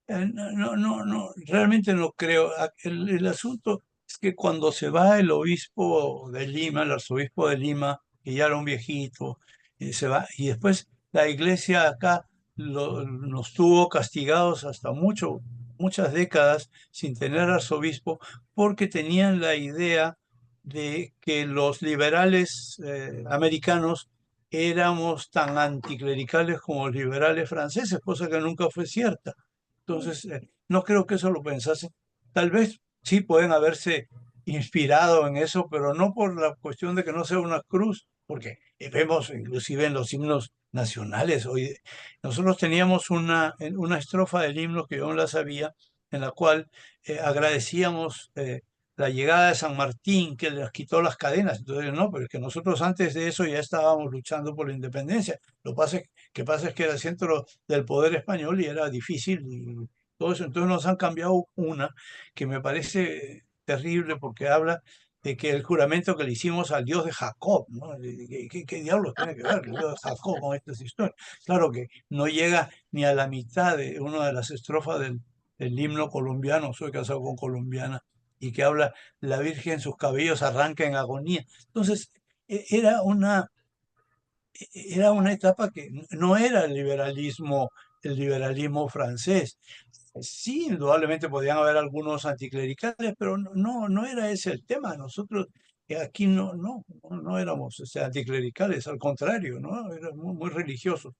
No, realmente no creo. El asunto es que cuando se va el obispo de Lima, el arzobispo de Lima, que ya era un viejito, se va, y después la iglesia acá nos tuvo castigados hasta muchas décadas sin tener arzobispo, porque tenían la idea de que los liberales americanos éramos tan anticlericales como los liberales franceses, cosa que nunca fue cierta. Entonces, no creo que eso lo pensase. Tal vez sí pueden haberse inspirado en eso, pero no por la cuestión de que no sea una cruz, porque vemos inclusive en los himnos nacionales. Hoy, nosotros teníamos una estrofa del himno que yo no la sabía, en la cual agradecíamos la llegada de San Martín, que les quitó las cadenas. Entonces, no, pero es que nosotros antes de eso ya estábamos luchando por la independencia. Lo que pasa es que era centro del poder español y era difícil y todo eso. Entonces nos han cambiado una que me parece terrible porque habla de que el juramento que le hicimos al Dios de Jacob, ¿no? ¿Qué diablos tiene que ver el Dios de Jacob con estas historias? Claro que no llega ni a la mitad de una de las estrofas del himno colombiano, soy casado con colombiana, y que habla, la Virgen sus cabellos arranca en agonía. Entonces, era una etapa que no era el liberalismo francés. Sí, indudablemente podían haber algunos anticlericales, pero no era ese el tema. Nosotros aquí no éramos anticlericales, al contrario, ¿no? Éramos muy religiosos.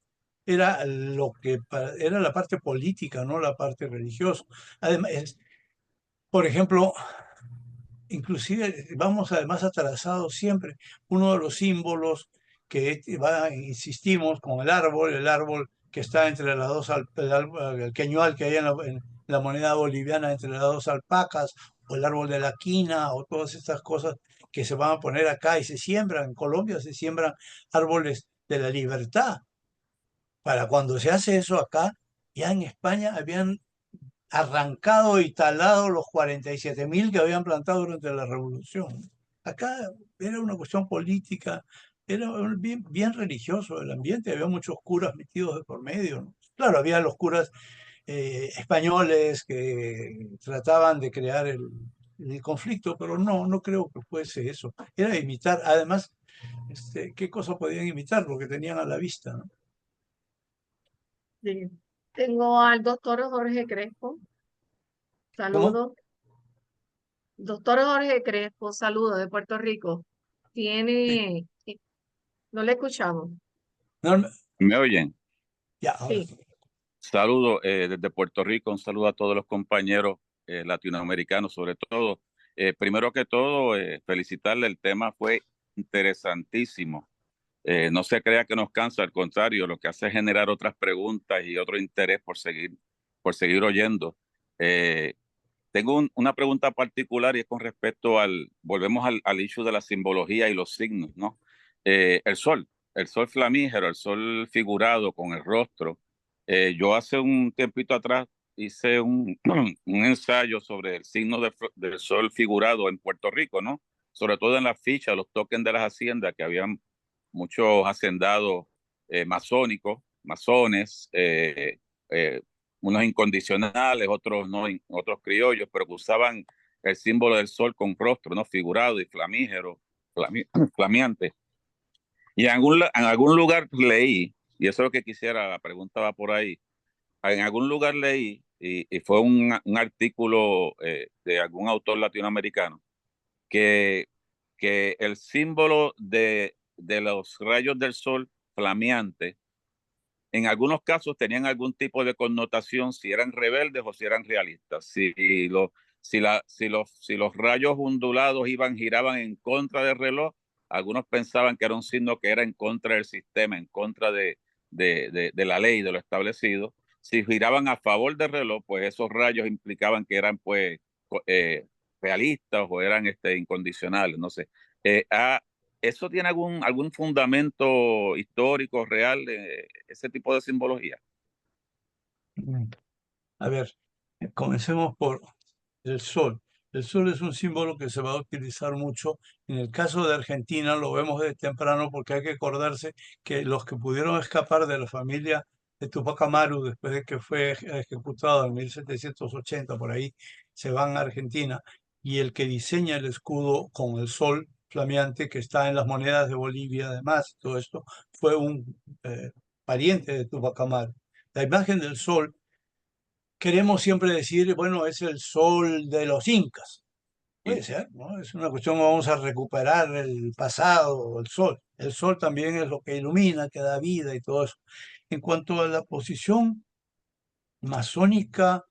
Era era la parte política, no la parte religiosa. Además, por ejemplo, inclusive vamos además atrasados siempre. Uno de los símbolos que insistimos con el árbol que está entre las dos, el queñual que hay en la moneda boliviana entre las dos alpacas, o el árbol de la quina, o todas estas cosas que se van a poner acá y se siembran. En Colombia se siembran árboles de la libertad. Para cuando se hace eso acá, ya en España habían arrancado y talado los 47.000 que habían plantado durante la revolución. Acá era una cuestión política, era bien religioso el ambiente, había muchos curas metidos de por medio, ¿no? Claro, había los curas españoles que trataban de crear el conflicto, pero no creo que fuese eso. Era imitar, además, ¿qué cosa podían imitar? Lo que tenían a la vista, ¿no? Sí. Tengo al doctor Jorge Crespo. ¿Cómo? Saludos. Doctor Jorge Crespo, saludos de Puerto Rico. Sí. Tiene, no le escuchamos. No, ¿Me oyen? ya, ahora Sí, sí. Saludo desde Puerto Rico, un saludo a todos los compañeros latinoamericanos, sobre todo. Primero que todo, felicitarle, el tema fue interesantísimo. No se crea que nos cansa, al contrario, lo que hace es generar otras preguntas y otro interés por seguir oyendo. Eh, Tengo una pregunta particular y es con respecto volvemos al issue de la simbología y los signos, ¿no? El sol flamígero, el sol figurado con el rostro. Yo hace un tiempito atrás hice un ensayo sobre el signo del sol figurado en Puerto Rico, ¿no? Sobre todo en las fichas, los tokens de las haciendas, que habían muchos hacendados masónicos, masones, eh, unos incondicionales, otros no, otros criollos, pero que usaban el símbolo del sol con rostro, ¿no? Figurado y flamígero, flameante. Y en algún lugar leí, y eso es lo que quisiera, la pregunta va por ahí, en algún lugar leí, y fue un artículo de algún autor latinoamericano, que, que el símbolo de los rayos del sol flameante en algunos casos tenían algún tipo de connotación, si eran rebeldes o si eran realistas. Si los rayos ondulados giraban en contra del reloj, algunos pensaban que era un signo que era en contra del sistema, en contra de la ley, de lo establecido. Si giraban a favor del reloj, pues esos rayos implicaban que eran pues realistas o eran incondicionales, no sé. ¿Eso tiene algún fundamento histórico, real, ese tipo de simbología? A ver, comencemos por el sol. El sol es un símbolo que se va a utilizar mucho. En el caso de Argentina lo vemos de temprano porque hay que acordarse que los que pudieron escapar de la familia de Tupac Amaru después de que fue ejecutado en 1780, por ahí, se van a Argentina, y el que diseña el escudo con el sol flameante que está en las monedas de Bolivia, además, todo esto, fue un pariente de Tupac Amaru. La imagen del sol, queremos siempre decir, bueno, es el sol de los incas. Puede ser, ¿no? Es una cuestión, vamos a recuperar el pasado, el sol. El sol también es lo que ilumina, que da vida y todo eso. En cuanto a la posición masónica,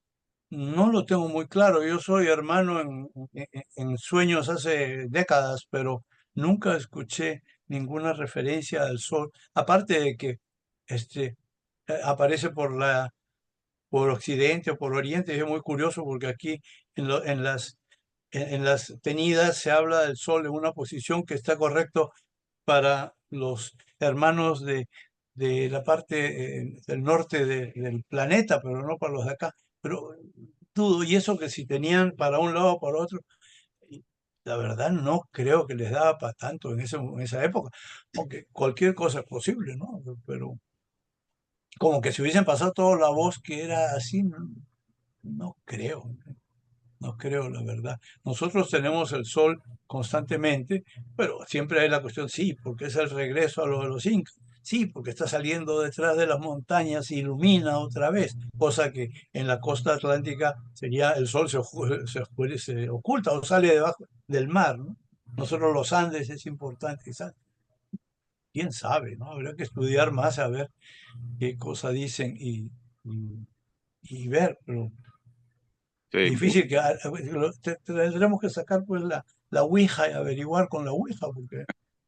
no lo tengo muy claro. Yo soy hermano en sueños hace décadas, pero nunca escuché ninguna referencia al sol, aparte de que aparece por Occidente o por Oriente. Es muy curioso porque aquí en las tenidas se habla del sol en una posición que está correcto para los hermanos de la parte del norte del planeta, pero no para los de acá. Pero dudo, y eso que si tenían para un lado o para otro, y la verdad no creo que les daba para tanto en esa época, aunque cualquier cosa es posible, ¿no? Pero como que si hubiesen pasado toda la voz que era así, no creo. No creo, la verdad. Nosotros tenemos el sol constantemente, pero siempre hay la cuestión, sí, porque es el regreso a lo de los incas. Sí, porque está saliendo detrás de las montañas y ilumina otra vez, cosa que en la costa atlántica sería el sol se oculta o sale debajo del mar, ¿no? Nosotros los Andes es importante, ¿sabes? Quién sabe, ¿no? Habría que estudiar más a ver qué cosa dicen y ver, pero Sí, difícil que tendremos que sacar pues la Ouija y averiguar con la Ouija, porque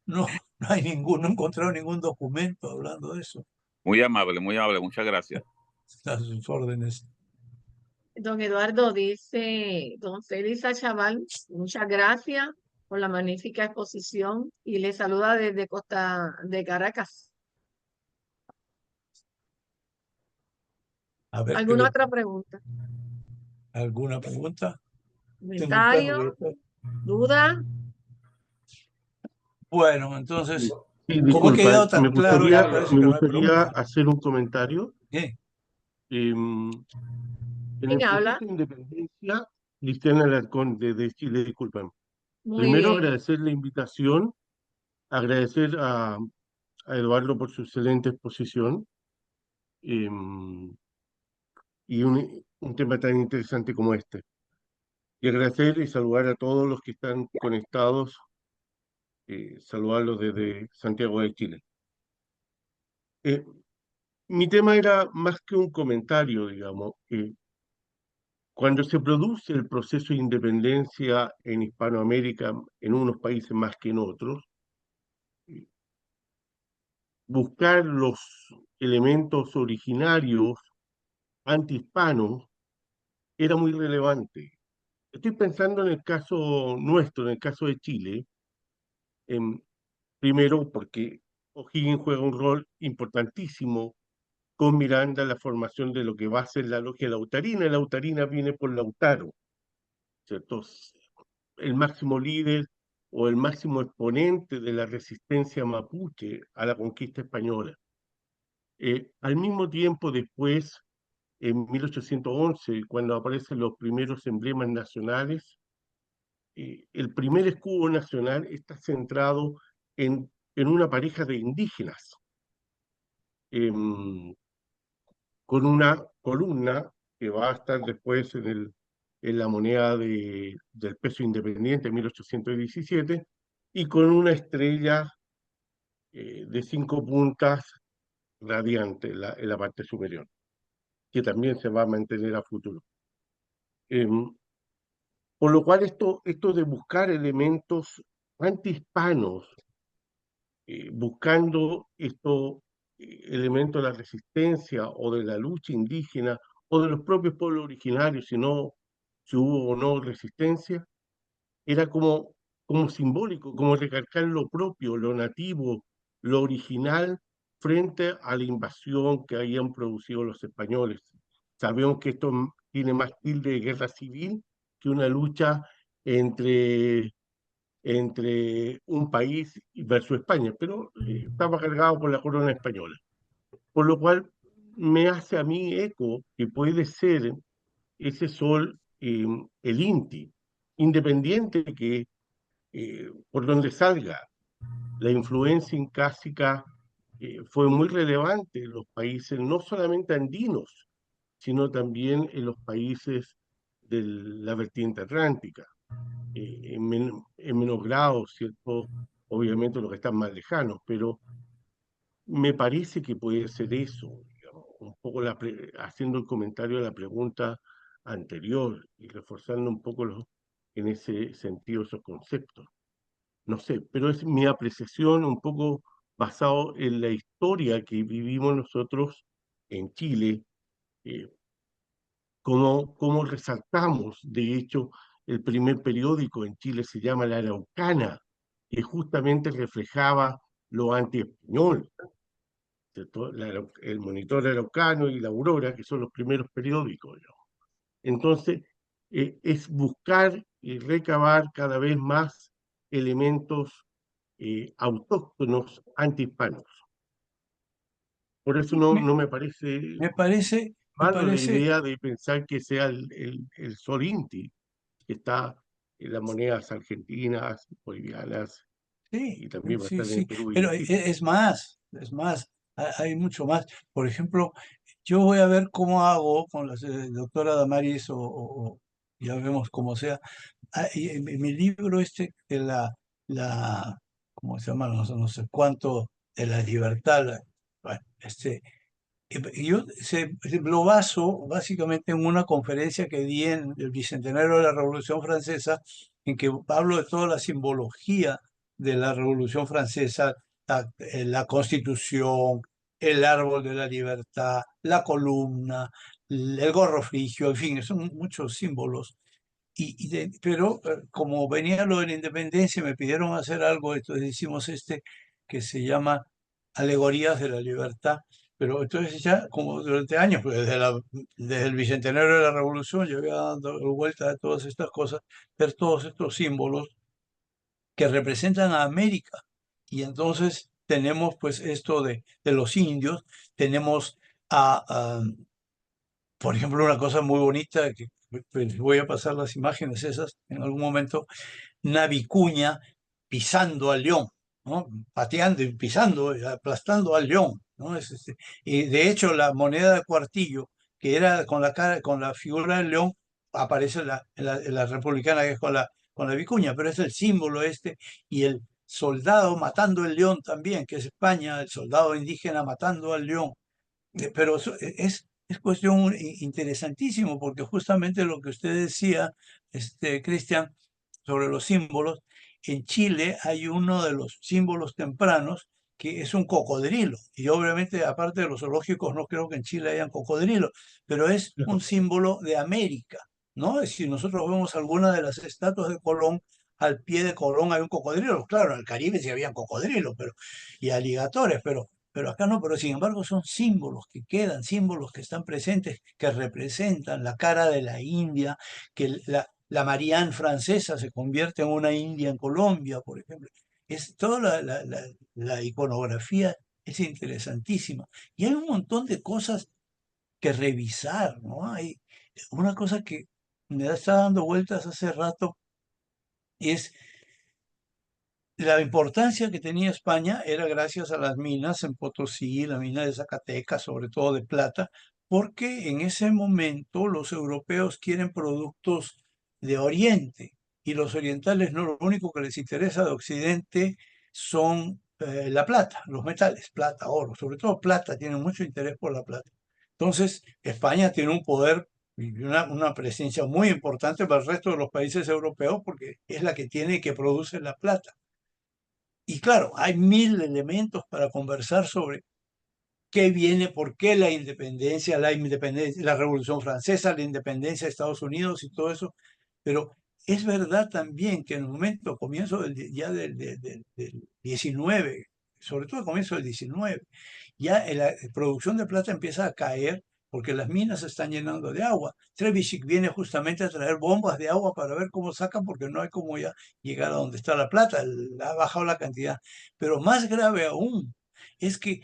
no, no hay no he encontrado ningún documento hablando de eso. muy amable, muchas gracias. A sus órdenes. don Eduardo dice, don Félix Chaval, muchas gracias por la magnífica exposición y le saluda desde Costa de Caracas. A ver, ¿Alguna otra pregunta? ¿alguna pregunta? Tengo un perro ¿Comentario? ¿Duda? Bueno, entonces, Sí, como ha disculpa, quedado tan claro, ya parece me que no hay gustaría pregunta. hacer un comentario. Bien. En el ¿Quién habla? proceso de independencia, Cristiana Alarcón, desde Chile, disculpan. Muy Primero bien. agradecer la invitación, agradecer a Eduardo por su excelente exposición, y un tema tan interesante como este. Y agradecer y saludar a todos los que están conectados, saludarlos desde Santiago de Chile. Eh, Mi tema era más que un comentario, digamos. Cuando se produce el proceso de independencia en Hispanoamérica, en unos países más que en otros, eh, buscar los elementos originarios antihispanos era muy relevante. Estoy pensando en el caso nuestro, en el caso de Chile, em, primero porque O'Higgins juega un rol importantísimo con Miranda en la formación de lo que va a ser la logia lautarina. Lautarina viene por Lautaro, ¿cierto? El máximo líder o el máximo exponente de la resistencia mapuche a la conquista española. Al mismo tiempo, después, en 1811, cuando aparecen los primeros emblemas nacionales, el primer escudo nacional está centrado en una pareja de indígenas, em, con una columna que va a estar después en la moneda del peso independiente en 1817, y con una estrella de 5 puntas radiante en la parte superior, que también se va a mantener a futuro. Em, por lo cual esto de buscar elementos antihispanos, buscando estos elementos de la resistencia o de la lucha indígena o de los propios pueblos originarios, si hubo o no resistencia, era como simbólico, como recalcar lo propio, lo nativo, lo original frente a la invasión que habían producido los españoles. Sabemos que esto tiene más tilde de guerra civil que una lucha entre, entre un país versus España, pero estaba cargado por la corona española. Por lo cual me hace a mí eco que puede ser ese sol, el INTI, independiente que por donde salga, la influencia incásica fue muy relevante en los países, no solamente andinos, sino también en los países de la vertiente atlántica, en menos grado, ¿cierto? Obviamente los que están más lejanos, pero me parece que puede ser eso, digamos, un poco haciendo el comentario a la pregunta anterior y reforzando un poco en ese sentido esos conceptos. No sé, pero es mi apreciación un poco basado en la historia que vivimos nosotros en Chile, eh, cómo resaltamos. De hecho, el primer periódico en Chile se llama La Araucana, que justamente reflejaba lo anti-español, ¿cierto? El Monitor Araucano y La Aurora, que son los primeros periódicos, ¿no? Entonces, es buscar y recabar cada vez más elementos autóctonos antihispanos. Por eso no me parece Me parece, me mala la parece, idea de pensar que sea el sol Inti, que está en las monedas argentinas, bolivianas, sí, y también va a sí, estar en sí, Perú y pero en Chile. es más, hay mucho más. Por ejemplo, yo voy a ver cómo hago con la doctora Damaris o ya vemos cómo sea. Y en mi libro este de la, ¿cómo se llama? No sé cuánto, de la libertad. Bueno, yo lo baso básicamente en una conferencia que di en el Bicentenario de la Revolución Francesa, en que hablo de toda la simbología de la Revolución Francesa, la Constitución, el árbol de la libertad, la columna, el gorro frigio, en fin, son muchos símbolos. Pero como venía lo de la independencia, me pidieron hacer algo, entonces hicimos que se llama Alegorías de la Libertad. Pero entonces ya como durante años, pues desde el Bicentenario de la Revolución, yo iba dando vuelta a todas estas cosas, ver todos estos símbolos que representan a América. Y entonces tenemos pues esto de los indios, tenemos a por ejemplo, una cosa muy bonita, que pues, voy a pasar las imágenes esas en algún momento, una vicuña pisando al león, ¿no? Pateando y pisando, aplastando al león, ¿no? Y de hecho la moneda de cuartillo, que era con la cara, con la figura del león, aparece en la republicana, que es con la vicuña, pero es el símbolo este, y el soldado matando el león también, que es España, el soldado indígena matando al león. Pero es cuestión interesantísimo, porque justamente lo que usted decía, Cristian, sobre los símbolos, en Chile hay uno de los símbolos tempranos que es un cocodrilo. Y obviamente, aparte de los zoológicos, no creo que en Chile hayan cocodrilos, pero es un símbolo de América, ¿no? Si nosotros vemos alguna de las estatuas de Colón, al pie de Colón hay un cocodrilo. Claro, en el Caribe sí habían cocodrilos, y aligatores, pero acá no, pero sin embargo son símbolos que quedan, símbolos que están presentes, que representan la cara de la India, que la Marianne francesa se convierte en una India en Colombia, por ejemplo. Toda la iconografía es interesantísima. Y hay un montón de cosas que revisar, ¿no? Hay una cosa que me está dando vueltas hace rato, es la importancia que tenía España era gracias a las minas en Potosí, la mina de Zacatecas, sobre todo de plata, porque en ese momento los europeos quieren productos de Oriente y los orientales no, lo único que les interesa de Occidente son la plata, los metales, plata, oro, sobre todo plata, tienen mucho interés por la plata. Entonces, España tiene un poder y una presencia muy importante para el resto de los países europeos porque es la que tiene y que produce la plata. Y claro, hay mil elementos para conversar sobre qué viene, por qué la independencia, la Revolución Francesa, la independencia de Estados Unidos y todo eso. Pero es verdad también que en el momento, comienzo ya del 19, sobre todo al comienzo del 19, ya la producción de plata empieza a caer porque las minas se están llenando de agua. Trevisic viene justamente a traer bombas de agua para ver cómo sacan, porque no hay cómo ya llegar a donde está la plata, ha bajado la cantidad. Pero más grave aún es que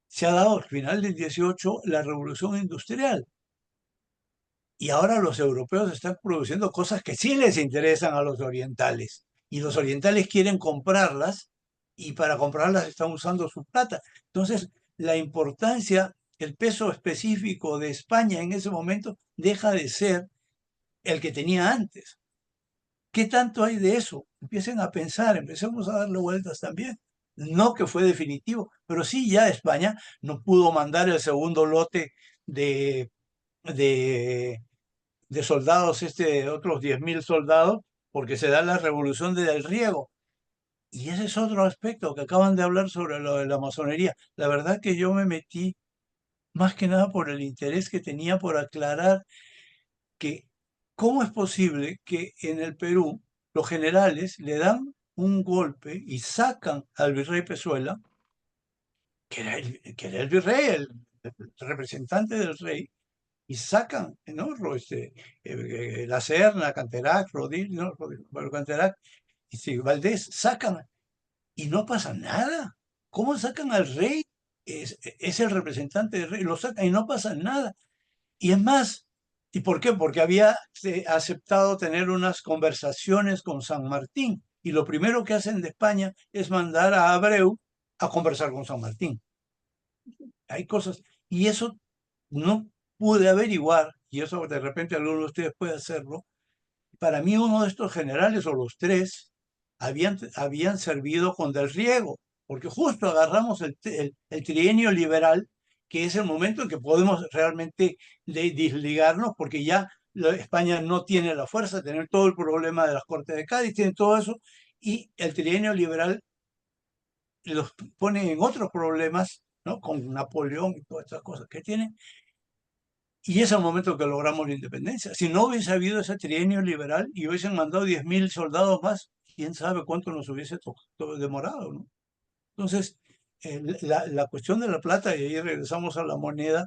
se ha dado al final del 18 la revolución industrial. Y ahora los europeos están produciendo cosas que sí les interesan a los orientales. Y los orientales quieren comprarlas y para comprarlas están usando su plata. Entonces, la importancia, el peso específico de España en ese momento deja de ser el que tenía antes. ¿Qué tanto hay de eso? Empiecen a pensar, empecemos a darle vueltas también. No que fue definitivo, pero sí ya España no pudo mandar el segundo lote de, de, de soldados, otros 10.000 soldados, porque se da la revolución del riego. Y ese es otro aspecto que acaban de hablar sobre lo de la masonería. La verdad que yo me metí más que nada por el interés que tenía por aclarar que cómo es posible que en el Perú los generales le dan un golpe y sacan al virrey Pezuela, que era el virrey, el representante del rey, y sacan, ¿no? La Serna, Canterac, Rodríguez, no, bueno, Canterac, y sí, Valdés, sacan y no pasa nada. ¿Cómo sacan al rey? Es el representante del rey, lo sacan y no pasa nada. Y es más, ¿y por qué? Porque había aceptado tener unas conversaciones con San Martín. Y lo primero que hacen de España es mandar a Abreu a conversar con San Martín. Hay cosas, y eso no pude averiguar, y eso de repente alguno de ustedes puede hacerlo. Para mí uno de estos generales, o los tres, habían servido con Del Riego, porque justo agarramos el trienio liberal, que es el momento en que podemos realmente desligarnos, porque ya España no tiene la fuerza de tener todo el problema de las Cortes de Cádiz, tiene todo eso, y el trienio liberal los pone en otros problemas, ¿no? Con Napoleón y todas estas cosas que tienen, y es el momento que logramos la independencia. Si no hubiese habido ese trienio liberal y hubiesen mandado 10.000 soldados más, quién sabe cuánto nos hubiese demorado, ¿no? Entonces, la cuestión de la plata, y ahí regresamos a la moneda,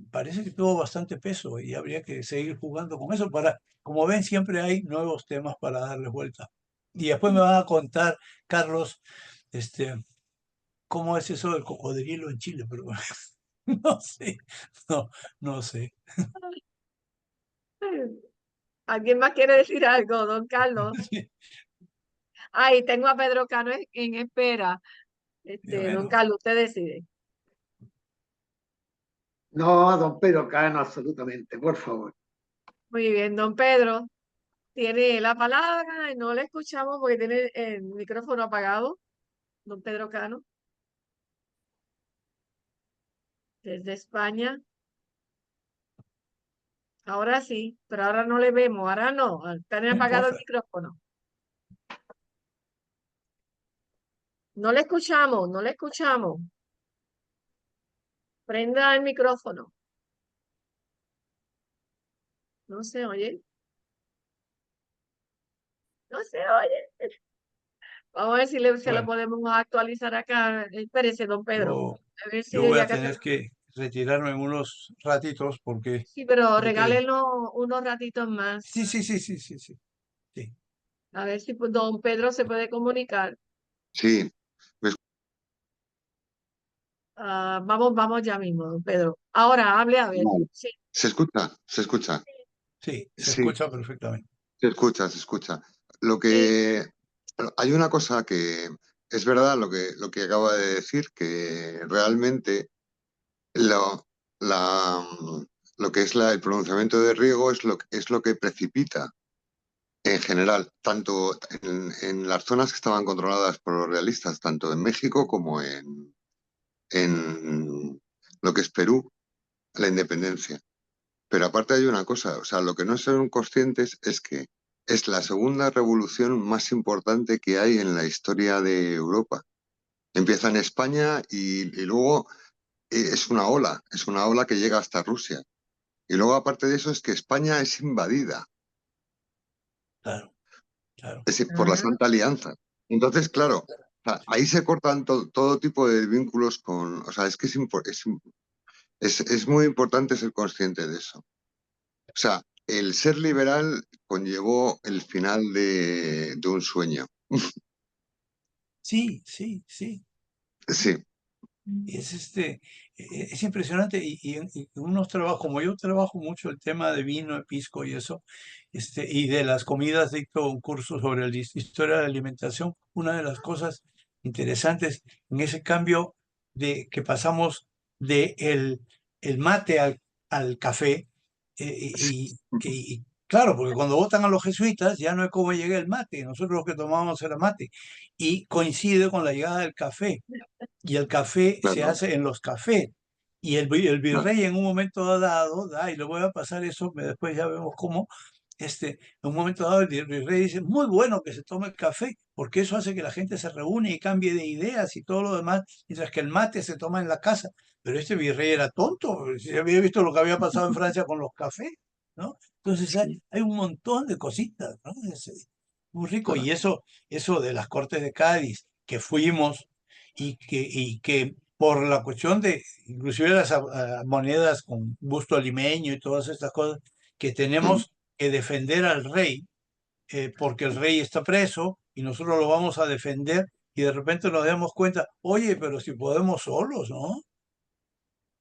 parece que tuvo bastante peso y habría que seguir jugando con eso. Como ven, siempre hay nuevos temas para darles vuelta. Y después me van a contar, Carlos, cómo es eso del cocodrilo en Chile, pero bueno. No sé, no sé. ¿Alguien más quiere decir algo, don Carlos? Ay, tengo a Pedro Cano en espera. Don Bueno, Carlos, usted decide. No, don Pedro Cano, absolutamente, por favor. Muy bien, don Pedro, tiene la palabra y no le escuchamos porque tiene el micrófono apagado. Don Pedro Cano, desde España. Ahora sí, pero ahora no le vemos, ahora no. Tiene no apagado el importa. micrófono. No le escuchamos, no le escuchamos. Prenda el micrófono. No se oye. No se oye. Vamos a ver si se lo Bueno, podemos actualizar acá. Espérese, don Pedro. A ver si yo voy ya a que tener que retirarme en unos ratitos porque sí, pero tengo que... regálenos unos ratitos Sí, más. sí, sí, sí, sí, sí. Sí. A ver si don Pedro se puede comunicar. Sí, me Vamos ya mismo, don Pedro. Ahora hable a ver. vale. Sí. ¿Se escucha? ¿Se escucha? Sí, se Sí, escucha perfectamente. se escucha, se escucha. Lo Sí. que hay una cosa que es verdad lo que acaba de decir, que realmente lo, la, lo que es el pronunciamiento de riego es lo que precipita en general, tanto en las zonas que estaban controladas por los realistas, tanto en México como en lo que es Perú, la independencia. Pero aparte hay una cosa, o sea, lo que no son conscientes es que es la segunda revolución más importante que hay en la historia de Europa. Empieza en España y luego es una ola que llega hasta Rusia. Y luego aparte de eso es que España es invadida Claro, claro. es decir, por la Santa Alianza. Entonces, claro, o sea, ahí se cortan todo tipo de vínculos con, o sea, es que es muy importante ser consciente de eso. O sea, el ser liberal conllevó el final de un sueño. Sí, sí, sí. Sí, Es es impresionante y unos trabajos, como yo trabajo mucho el tema de vino, pisco y eso, y de las comidas, dicto un curso sobre la historia de la alimentación. Una de las cosas interesantes en ese cambio de que pasamos de el mate al café, y claro, porque cuando votan a los jesuitas ya no es como llegue el mate, nosotros lo que tomábamos era mate, y coincide con la llegada del café y el café se claro, hace en los cafés. Y el claro. virrey en un momento dado, y le voy a pasar eso, después ya vemos cómo, en un momento dado el virrey dice, muy bueno que se tome el café, porque eso hace que la gente se reúne y cambie de ideas y todo lo demás, mientras que el mate se toma en la casa. Pero este virrey era tonto, si había visto lo que había pasado en Francia con los cafés, ¿no? Entonces Sí, hay un montón de cositas, ¿no? Es muy rico. claro. Y eso de las Cortes de Cádiz, que fuimos y que por la cuestión de, inclusive las monedas con busto limeño y todas estas cosas, que Mm. tenemos que defender al rey, porque el rey está preso y nosotros lo vamos a defender y de repente nos damos cuenta, oye, pero si podemos solos, ¿no?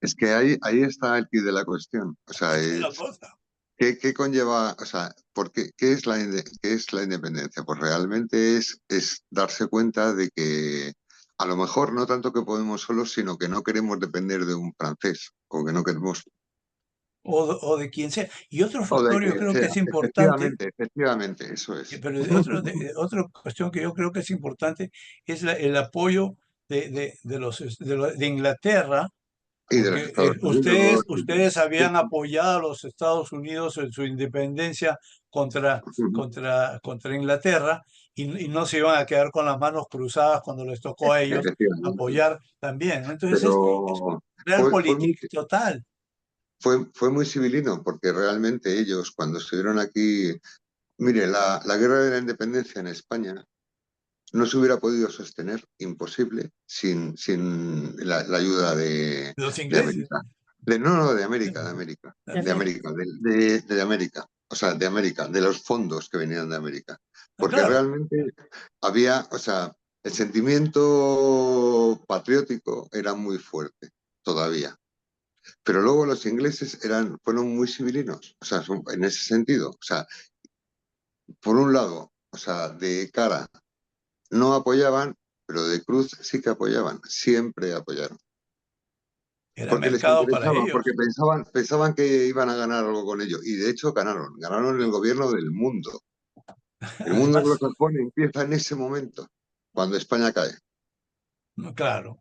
Es que ahí está el quid de la cuestión. O sea, Esa es la cosa. ¿qué conlleva, o sea, qué es la independencia? Pues realmente es darse cuenta de que a lo mejor no tanto que podemos solos, sino que no queremos depender de un francés o que no queremos, O de quien sea. Y otro o de factor yo quien creo que sea. es importante, Efectivamente, eso es. pero otra cuestión que yo creo que es importante es el apoyo de Inglaterra, Y de los porque Estados Unidos. ustedes habían apoyado a los Estados Unidos en su independencia contra Inglaterra y no se iban a quedar con las manos cruzadas cuando les tocó a ellos Efectivamente. apoyar también, ¿no? Entonces es Pero fue muy, realpolitik total. fue muy civilino, porque realmente ellos, cuando estuvieron aquí, mire, la guerra de la independencia en España no se hubiera podido sostener, imposible, sin la ayuda Los de ingleses América. No, de América, de América, de Amén. América, de América, o sea, de América, de los fondos que venían de América. Porque claro, realmente había, o sea, el sentimiento patriótico era muy fuerte, todavía. Pero luego los ingleses fueron muy civilinos, o sea, en ese sentido. O sea, por un lado, o sea, de cara no apoyaban, pero de cruz sí que apoyaban, siempre apoyaron. Era Porque les mercado para interesaba, porque ellos. pensaban que iban a ganar algo con ello. Y de hecho ganaron el gobierno del mundo. El mundo Además, anglosajón empieza en ese momento, cuando España cae. claro,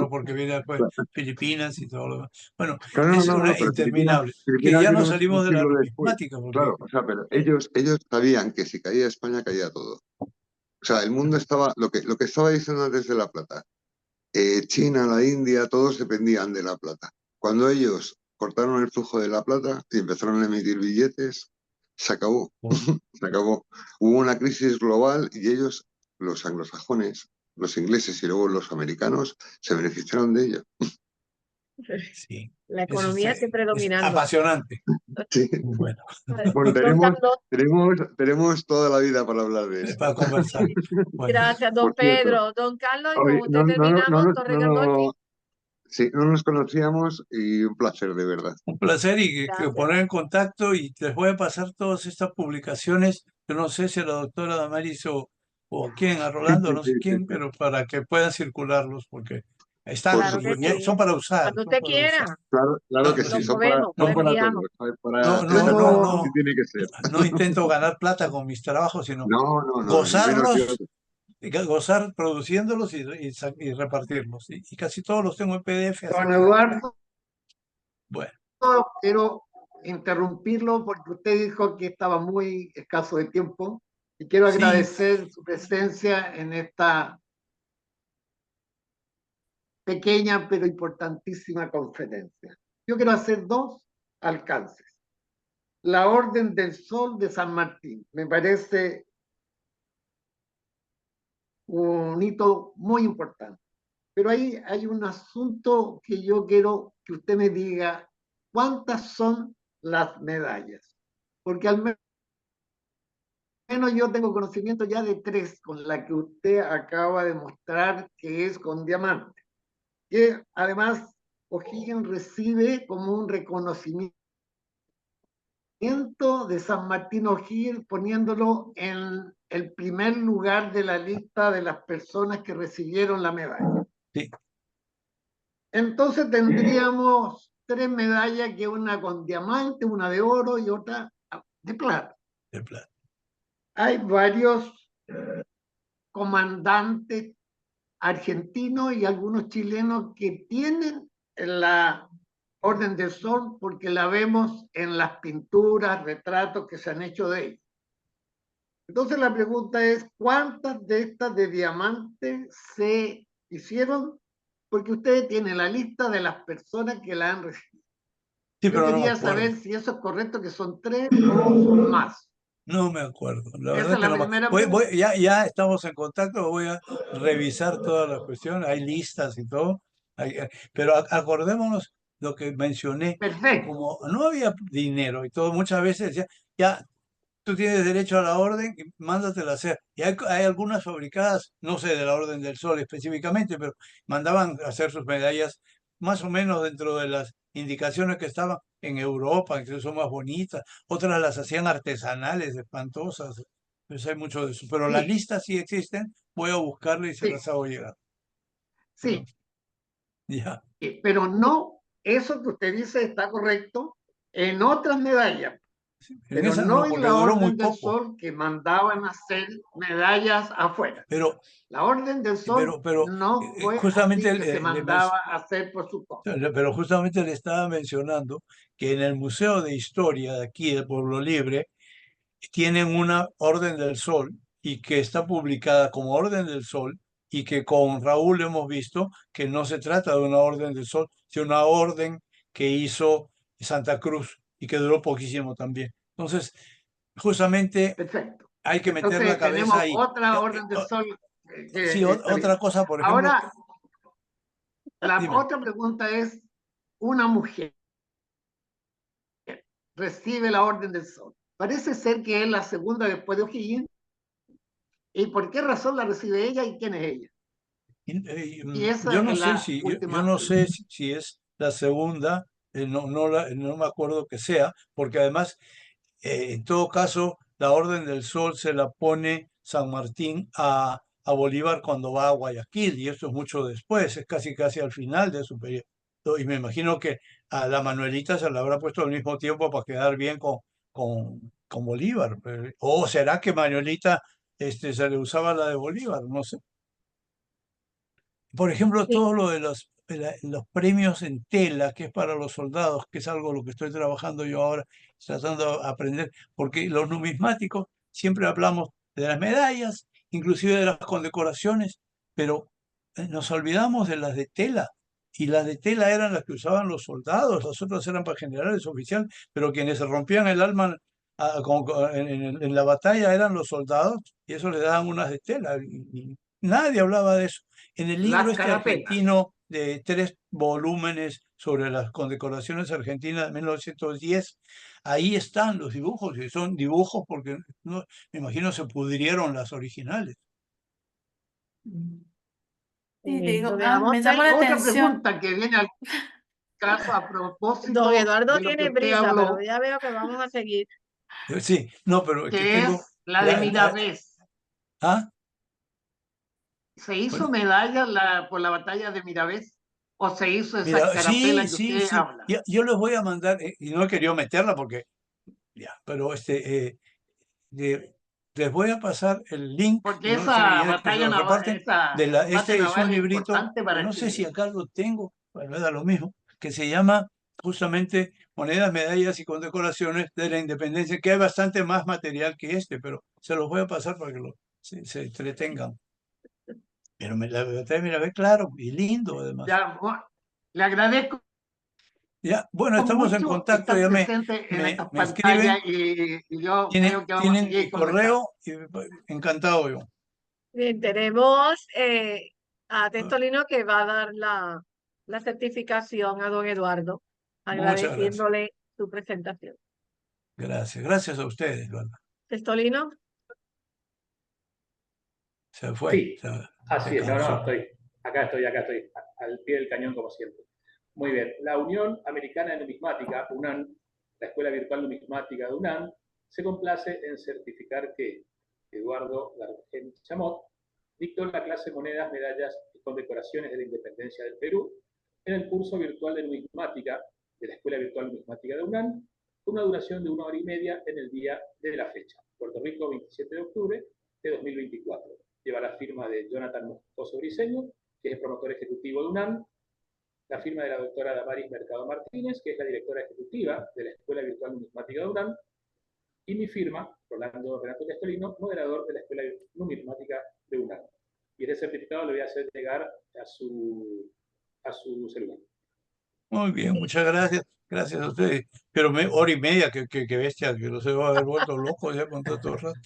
porque viene después Filipinas y todo lo demás. Bueno, Claro, es no, una pero Filipinas, interminable, que Filipinas ya no vino un salimos de la siglo después. numismática, porque Claro, o sea, pero ellos sabían que si caía España, caía todo. O sea, el mundo estaba, lo que estaba diciendo antes de la plata, China, la India, todos dependían de la plata. Cuando ellos cortaron el flujo de la plata y empezaron a emitir billetes, se acabó. Se acabó. Hubo una crisis global y ellos, los anglosajones, los ingleses y luego los americanos, se beneficiaron de ello. sí, La eso economía siempre es dominando. apasionante. Sí. Bueno, Bueno, Don Carlos, tenemos toda la vida para hablar de esto. para conversar. Bueno, gracias, don Por cierto, Pedro. Don Carlos, y con oye, usted terminamos, Torre Gandolfi. sí, no nos conocíamos y un placer, de verdad. un placer y que Gracias. poner en contacto, y les voy a pasar todas estas publicaciones. Yo no sé si a la doctora Damaris o quién, a Rolando, no sé quién, pero para que puedan circularlos, porque están, Por Claro que supuesto. sí. son para usar. Cuando Son usted para usar. quiera, Claro que No, sí, los son movemos, no, los para enviamos. todos, para no, así tiene que ser. no intento ganar plata con mis trabajos, sino No, ni menos yo. gozarlos, gozar produciéndolos y repartirlos. Y casi todos los tengo en PDF. Así Don que, Eduardo, bueno, quiero interrumpirlo porque usted dijo que estaba muy escaso de tiempo y quiero sí, agradecer su presencia en esta pequeña pero importantísima conferencia. Yo quiero hacer dos alcances. La Orden del Sol de San Martín me parece un hito muy importante. Pero ahí hay un asunto que yo quiero que usted me diga, ¿cuántas son las medallas? Porque al menos yo tengo conocimiento ya de tres, con la que usted acaba de mostrar que es con diamante, que además O'Higgins recibe como un reconocimiento de San Martín O'Higgins, poniéndolo en el primer lugar de la lista de las personas que recibieron la medalla. sí. Entonces tendríamos tres medallas, que una con diamante, una de oro y otra de plata. De plata. Hay varios comandantes argentinos y algunos chilenos que tienen la Orden del Sol porque la vemos en las pinturas, retratos que se han hecho de ellos. Entonces la pregunta es, ¿cuántas de estas de diamante se hicieron? Porque ustedes tienen la lista de las personas que la han recibido. Sí, Yo pero no me quería acuerdo. saber si eso es correcto, que son tres o son más. No me acuerdo. La Esa verdad es que la no me primera acuerdo. pregunta. Ya estamos en contacto, voy a revisar todas las cuestiones. Hay listas y todo. Pero acordémonos lo que mencioné. Perfecto. Como no había dinero y todo, muchas veces decía, ya, tú tienes derecho a la orden y mándatela a hacer. Y hay algunas fabricadas, no sé de la Orden del Sol específicamente, pero mandaban a hacer sus medallas más o menos dentro de las indicaciones que estaban en Europa, que son más bonitas. Otras las hacían artesanales, espantosas. Pues hay mucho de eso. Pero las Sí, listas sí existen. Voy a buscarlas y se sí, las hago llegar. sí. Ya. Pero no, eso que usted dice está correcto en otras medallas, En pero esa no, no en porque la duró muy Orden del poco. Sol, que mandaban a hacer medallas afuera. Pero, La Orden del Sol no fue justamente así, que se mandaba a hacer por su cosa. Pero justamente le estaba mencionando que en el Museo de Historia de aquí, de Pueblo Libre, tienen una Orden del Sol y que está publicada como Orden del Sol, y que con Raúl hemos visto que no se trata de una Orden del Sol, sino una orden que hizo Santa Cruz y que duró poquísimo también. Entonces, justamente Perfecto. hay que meter la Entonces cabeza tenemos ahí. otra Orden del Sol Sí, que está otra bien. cosa, por ejemplo, Ahora, la dime. otra pregunta es, una mujer recibe la Orden del Sol. Parece ser que es la segunda después de O'Higgins. ¿Y por qué razón la recibe ella y quién es ella? Y esa Yo no es sé la si, yo última no sé pregunta. si es la segunda, no me acuerdo que sea, porque además, en todo caso, la Orden del Sol se la pone San Martín a Bolívar cuando va a Guayaquil, y esto es mucho después, es casi al final de su periodo. Y me imagino que a la Manuelita se la habrá puesto al mismo tiempo para quedar bien con Bolívar. ¿O será que Manuelita se le usaba la de Bolívar? No sé. Por ejemplo, Sí, todo lo de los premios en tela, que es para los soldados, que es algo lo que estoy trabajando yo ahora, tratando de aprender, porque los numismáticos siempre hablamos de las medallas, inclusive de las condecoraciones, pero nos olvidamos de las de tela. Y las de tela eran las que usaban los soldados, las otras eran para generales oficiales, pero quienes se rompían el alma en la batalla eran los soldados, y eso les daban unas de tela. Y nadie hablaba de eso. En el libro Las este carapelas. argentino de 3 volúmenes sobre las condecoraciones argentinas de 1910, ahí están los dibujos, y son dibujos porque no, me imagino se pudrieron las originales. Sí, le digo, veamos me llamó la Otra atención. pregunta que viene al caso a Don propósito Eduardo de lo que tiene usted prisa, pero habló, ya veo que vamos a seguir. Sí, no, pero es que que tengo... es la de Miraflores. ¿Ah? ¿Se hizo Bueno, medalla por la batalla de Miraflores? ¿O se hizo esa mira, carapela sí, que sí, usted sí. habla? Yo les voy a mandar, y no he querido meterla porque, ya, pero de- les voy a pasar el link, Porque no sé, esa y es que batalla lo naval, reparten, ese combate es un naval es librito, importante que para no sé si Chile. acá lo tengo, bueno, da lo mismo, que se llama justamente Monedas, Medallas y Condecoraciones de la Independencia, que hay bastante más material que este, pero se los voy a pasar para que se entretengan. Pero la batalla, mira, ve claro, y lindo además. Ya, le agradezco Ya, bueno, estamos en mucho contacto, estar ya presente en estas me escriben, pantallas y yo creo que vamos a tienen mi seguir conversando. correo, y encantado yo. Bien, tenemos a Testolino que va a dar la certificación a don Eduardo, Muchas gracias. agradeciéndole su presentación. Gracias a ustedes, ¿verdad? Testolino, Se fue, Sí, se así es. No, cansó. acá estoy, al pie del cañón como siempre. Muy bien. La Unión Americana de Numismática, UNAM, la Escuela Virtual Numismática de UNAM, se complace en certificar que Eduardo Gargen Chamot dictó la clase Monedas, Medallas y Condecoraciones de la Independencia del Perú en el curso virtual de numismática de la Escuela Virtual Numismática de UNAM, con una duración de 1 hora y media en el día de la fecha. Puerto Rico, 27 de octubre de 2024. Lleva la firma de Jonathan Moscoso Briceño, que es el promotor ejecutivo de UNAM, la firma de la doctora Damaris Mercado Martínez, que es la directora ejecutiva de la Escuela Virtual Numismática de UNAM, y mi firma, Rolando Renato Testolino, moderador de la Escuela Numismática de UNAM. Y este certificado le voy a hacer llegar a su celular. Muy bien, muchas gracias. Gracias a ustedes. Pero hora y media, que bestia, que no se va a haber vuelto loco ya con todo el rato.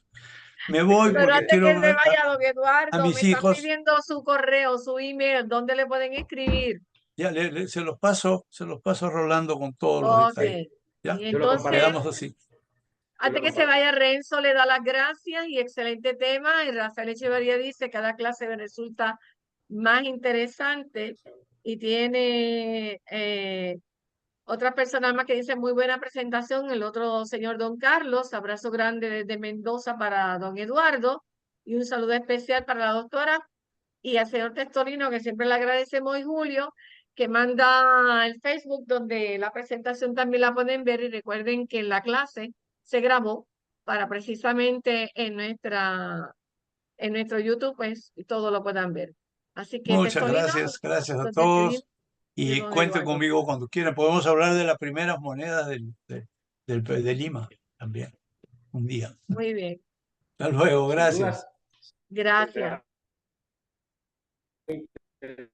Me voy pero porque antes que quiero se ver vaya don a Eduardo, me mis están hijos. pidiendo su correo, su email, ¿dónde le pueden escribir? Ya se los paso a Rolando con todos los Ok, detalles. ¿Ya? y Yo lo comparto. entonces, Quedamos así. antes que se vaya Renzo, le da las gracias y excelente tema. Y Rafael Echeverría dice, cada clase me resulta más interesante y tiene otras personas más que dicen muy buena presentación. El otro señor don Carlos, abrazo grande desde Mendoza para don Eduardo y un saludo especial para la doctora y al señor Testolino, que siempre le agradecemos, y Julio, que manda el Facebook donde la presentación también la pueden ver, y recuerden que la clase se grabó para precisamente en nuestro YouTube, pues todo lo puedan ver. Así que Muchas Testolino, gracias a nos despedimos todos de y don cuenten Eduardo. conmigo cuando quieran. Podemos hablar de las primeras monedas de Lima también, un día. Muy bien, Hasta luego, Sin dudas, gracias. gracias. será